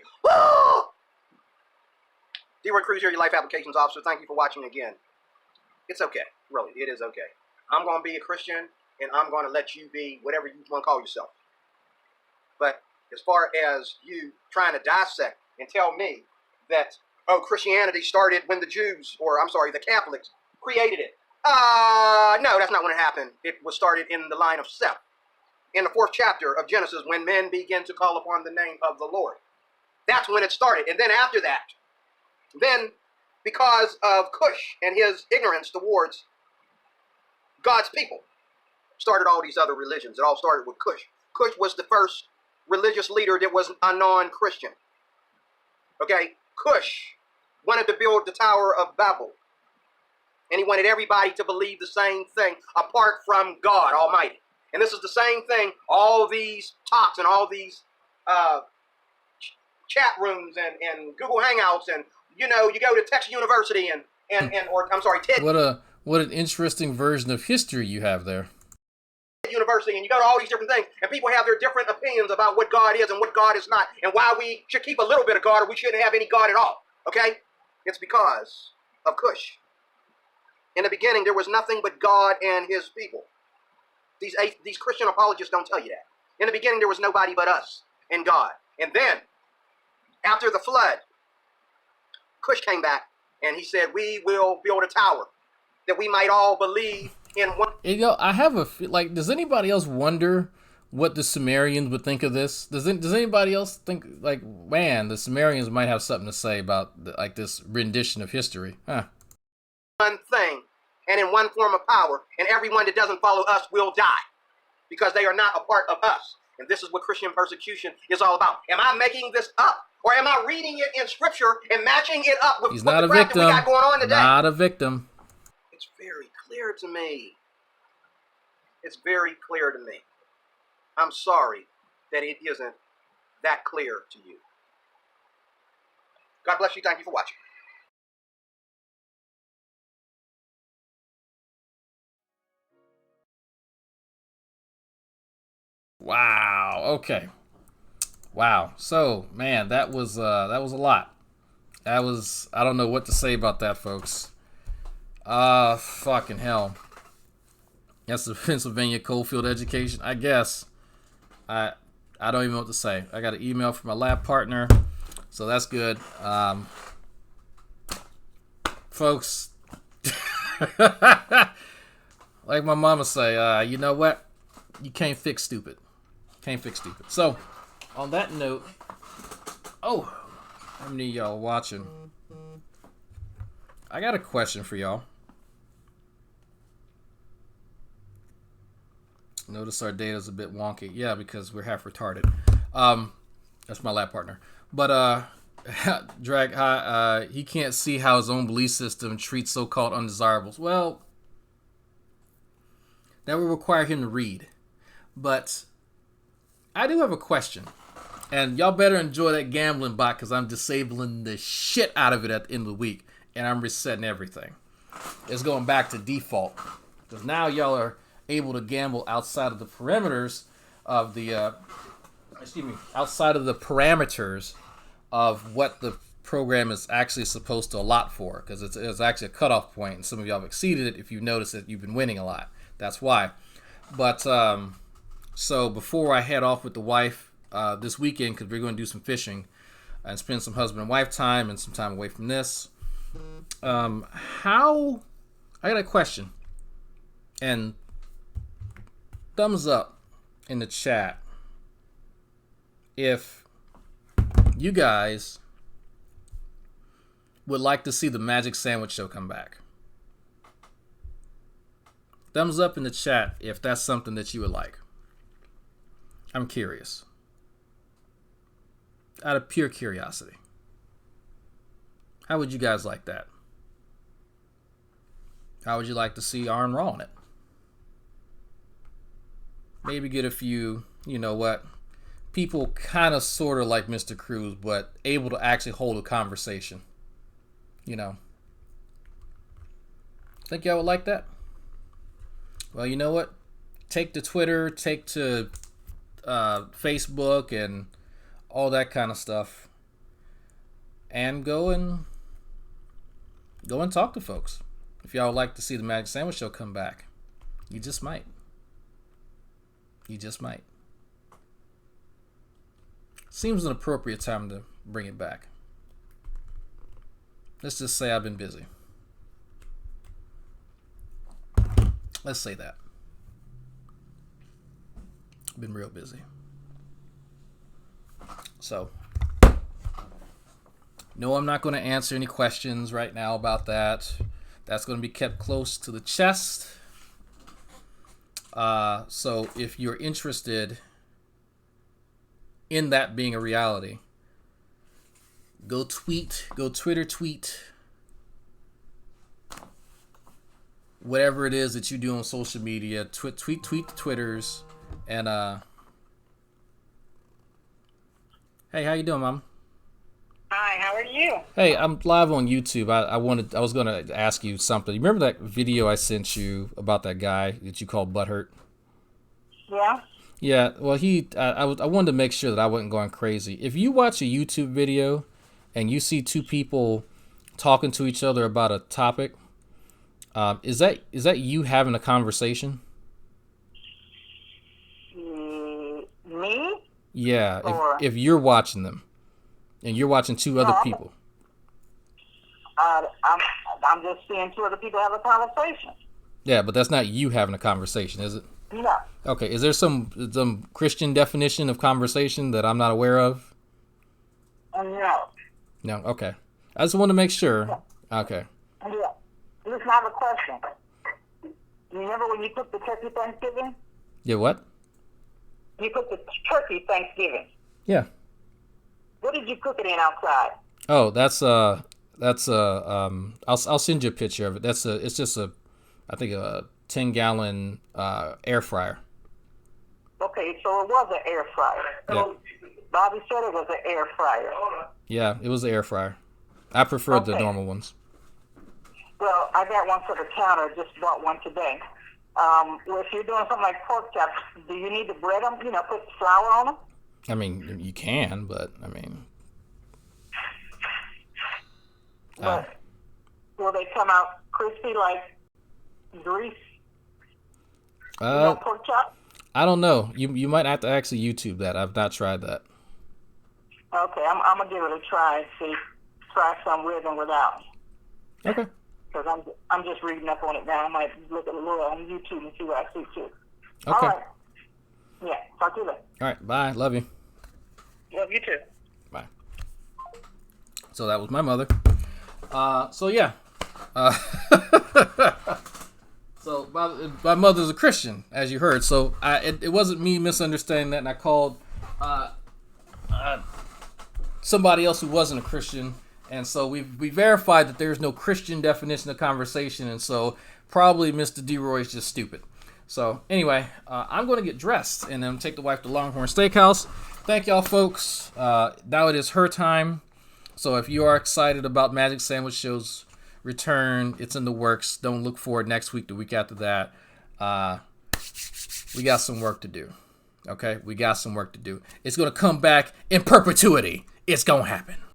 D-Word Cruz here, your life applications officer. Thank you for watching again. It's okay, really, it is okay. I'm gonna be a Christian, and I'm gonna let you be whatever you want to call yourself. But as far as you trying to dissect and tell me that Christianity started when the Jews, or I'm sorry, the Catholics created it. No, that's not when it happened. It was started in the line of Seth. In the 4th chapter of Genesis, when men begin to call upon the name of the Lord. That's when it started. And then after that, then because of Cush and his ignorance towards God's people, started all these other religions. It all started with Cush. Cush was the first religious leader that was a non-Christian. Okay? Cush wanted to build the Tower of Babel. And he wanted everybody to believe the same thing apart from God Almighty. And this is the same thing, all these talks and all these chat rooms and Google Hangouts, and you know, you go to Texas University or I'm sorry, TED What an interesting version of history you have there. University, and you go to all these different things, and people have their different opinions about what God is and what God is not, and why we should keep a little bit of God or we shouldn't have any God at all. Okay? It's because of Cush. In the beginning, there was nothing but God and his people. These Christian apologists don't tell you that. In the beginning, there was nobody but us and God. And then, after the flood, Cush came back, and he said, we will build a tower that we might all believe in one. You know, I have does anybody else wonder what the Sumerians would think of this? Does anybody else think, like, man, the Sumerians might have something to say about this rendition of history? Huh. One thing and in one form of power, and everyone that doesn't follow us will die because they are not a part of us. And this is what Christian persecution is all about. Am I making this up, or am I reading it in Scripture and matching it up with what the crap that we got going on today? Not a victim. It's very clear to me. It's very clear to me. I'm sorry that it isn't that clear to you. God bless you. Thank you for watching. Wow. Okay. Wow. So, man, that was a lot. I don't know what to say about that, folks. Fucking hell. That's the Pennsylvania Coalfield education, I guess. I don't even know what to say. I got an email from my lab partner, so that's good. Folks, like my mama say, you know what? You can't fix stupid. Can't fix stupid. So, on that note, how many of y'all watching? I got a question for y'all. Notice our data's a bit wonky. Yeah, because we're half retarded. That's my lab partner. But he can't see how his own belief system treats so-called undesirables. Well, that would require him to read. But I do have a question. And y'all better enjoy that gambling bot, because I'm disabling the shit out of it at the end of the week. And I'm resetting everything. It's going back to default. Because now y'all are able to gamble outside of the parameters of the outside of the parameters of what the program is actually supposed to allot for, because it's actually a cutoff point, and some of y'all have exceeded it. If you notice that you've been winning a lot, that's why. But so before I head off with the wife this weekend, because we're going to do some fishing and spend some husband and wife time and some time away from this, I got a question. And thumbs up in the chat if you guys would like to see the Magic Sandwich Show come back. Thumbs up in the chat if that's something that you would like. I'm curious. Out of pure curiosity. How would you guys like that? How would you like to see Arn Raw on it? Maybe get a few, you know what, people kind of sort of like Mr. Cruz, but able to actually hold a conversation. You know. Think y'all would like that? Well, you know what? Take to Twitter, take to Facebook and all that kind of stuff. And go and talk to folks. If y'all would like to see the Magic Sandwich Show come back, you just might. You just might. Seems an appropriate time to bring it back. Let's just say I've been busy. Let's say that. I've been real busy. So, no, I'm not going to answer any questions right now about that. That's going to be kept close to the chest. So if you're interested in that being a reality, go Twitter tweet whatever it is that you do on social media. Tweet the Twitters, and hey, how you doing, Mom? Hi, how are you? Hey, I'm live on YouTube. I was gonna ask you something. You remember that video I sent you about that guy that you called Butthurt? Yeah. Yeah. Well, I wanted to make sure that I wasn't going crazy. If you watch a YouTube video and you see two people talking to each other about a topic, is that you having a conversation? Me? Yeah. Or, if you're watching them and you're watching two other people. I'm just seeing two other people have a conversation. Yeah, but that's not you having a conversation, is it? No. Okay. Is there some Christian definition of conversation that I'm not aware of? No. No. Okay. I just want to make sure. Okay. Yeah. Listen, I have a question. You remember when you cooked the turkey Thanksgiving? Yeah. What? You cooked the turkey Thanksgiving. Yeah. What did you cook it in outside? Oh, I'll send you a picture of it. It's just I think a 10-gallon air fryer. Okay, so it was an air fryer. Yeah. Bobby said it was an air fryer. Yeah, it was an air fryer. I preferred the Okay. normal ones. Well, I got one for the counter. Just bought one today. Well, if you're doing something like pork chops, do you need to bread them? You know, put flour on them? I mean, you can, but I mean, But will they come out crispy like grease? Pork chop? I don't know. You might have to actually YouTube that. I've not tried that. Okay, I'm gonna give it a try and see. Try some with and without. Okay. Because I'm just reading up on it now. I might look at a little on YouTube and see what I see too. Okay. All right. Yeah. Talk to you later. All right. Bye. Love you. Love you too. Bye. So that was my mother. So yeah. So my mother's a Christian, as you heard. So it wasn't me misunderstanding that, and I called somebody else who wasn't a Christian, and so we verified that there's no Christian definition of conversation, and so probably Mr. DeRoy is just stupid. So anyway, I'm going to get dressed and then take the wife to Longhorn Steakhouse. Thank y'all, folks. Now it is her time. So if you are excited about Magic Sandwich Show's return, it's in the works. Don't look for it next week, the week after that. We got some work to do. Okay? We got some work to do. It's going to come back in perpetuity. It's going to happen.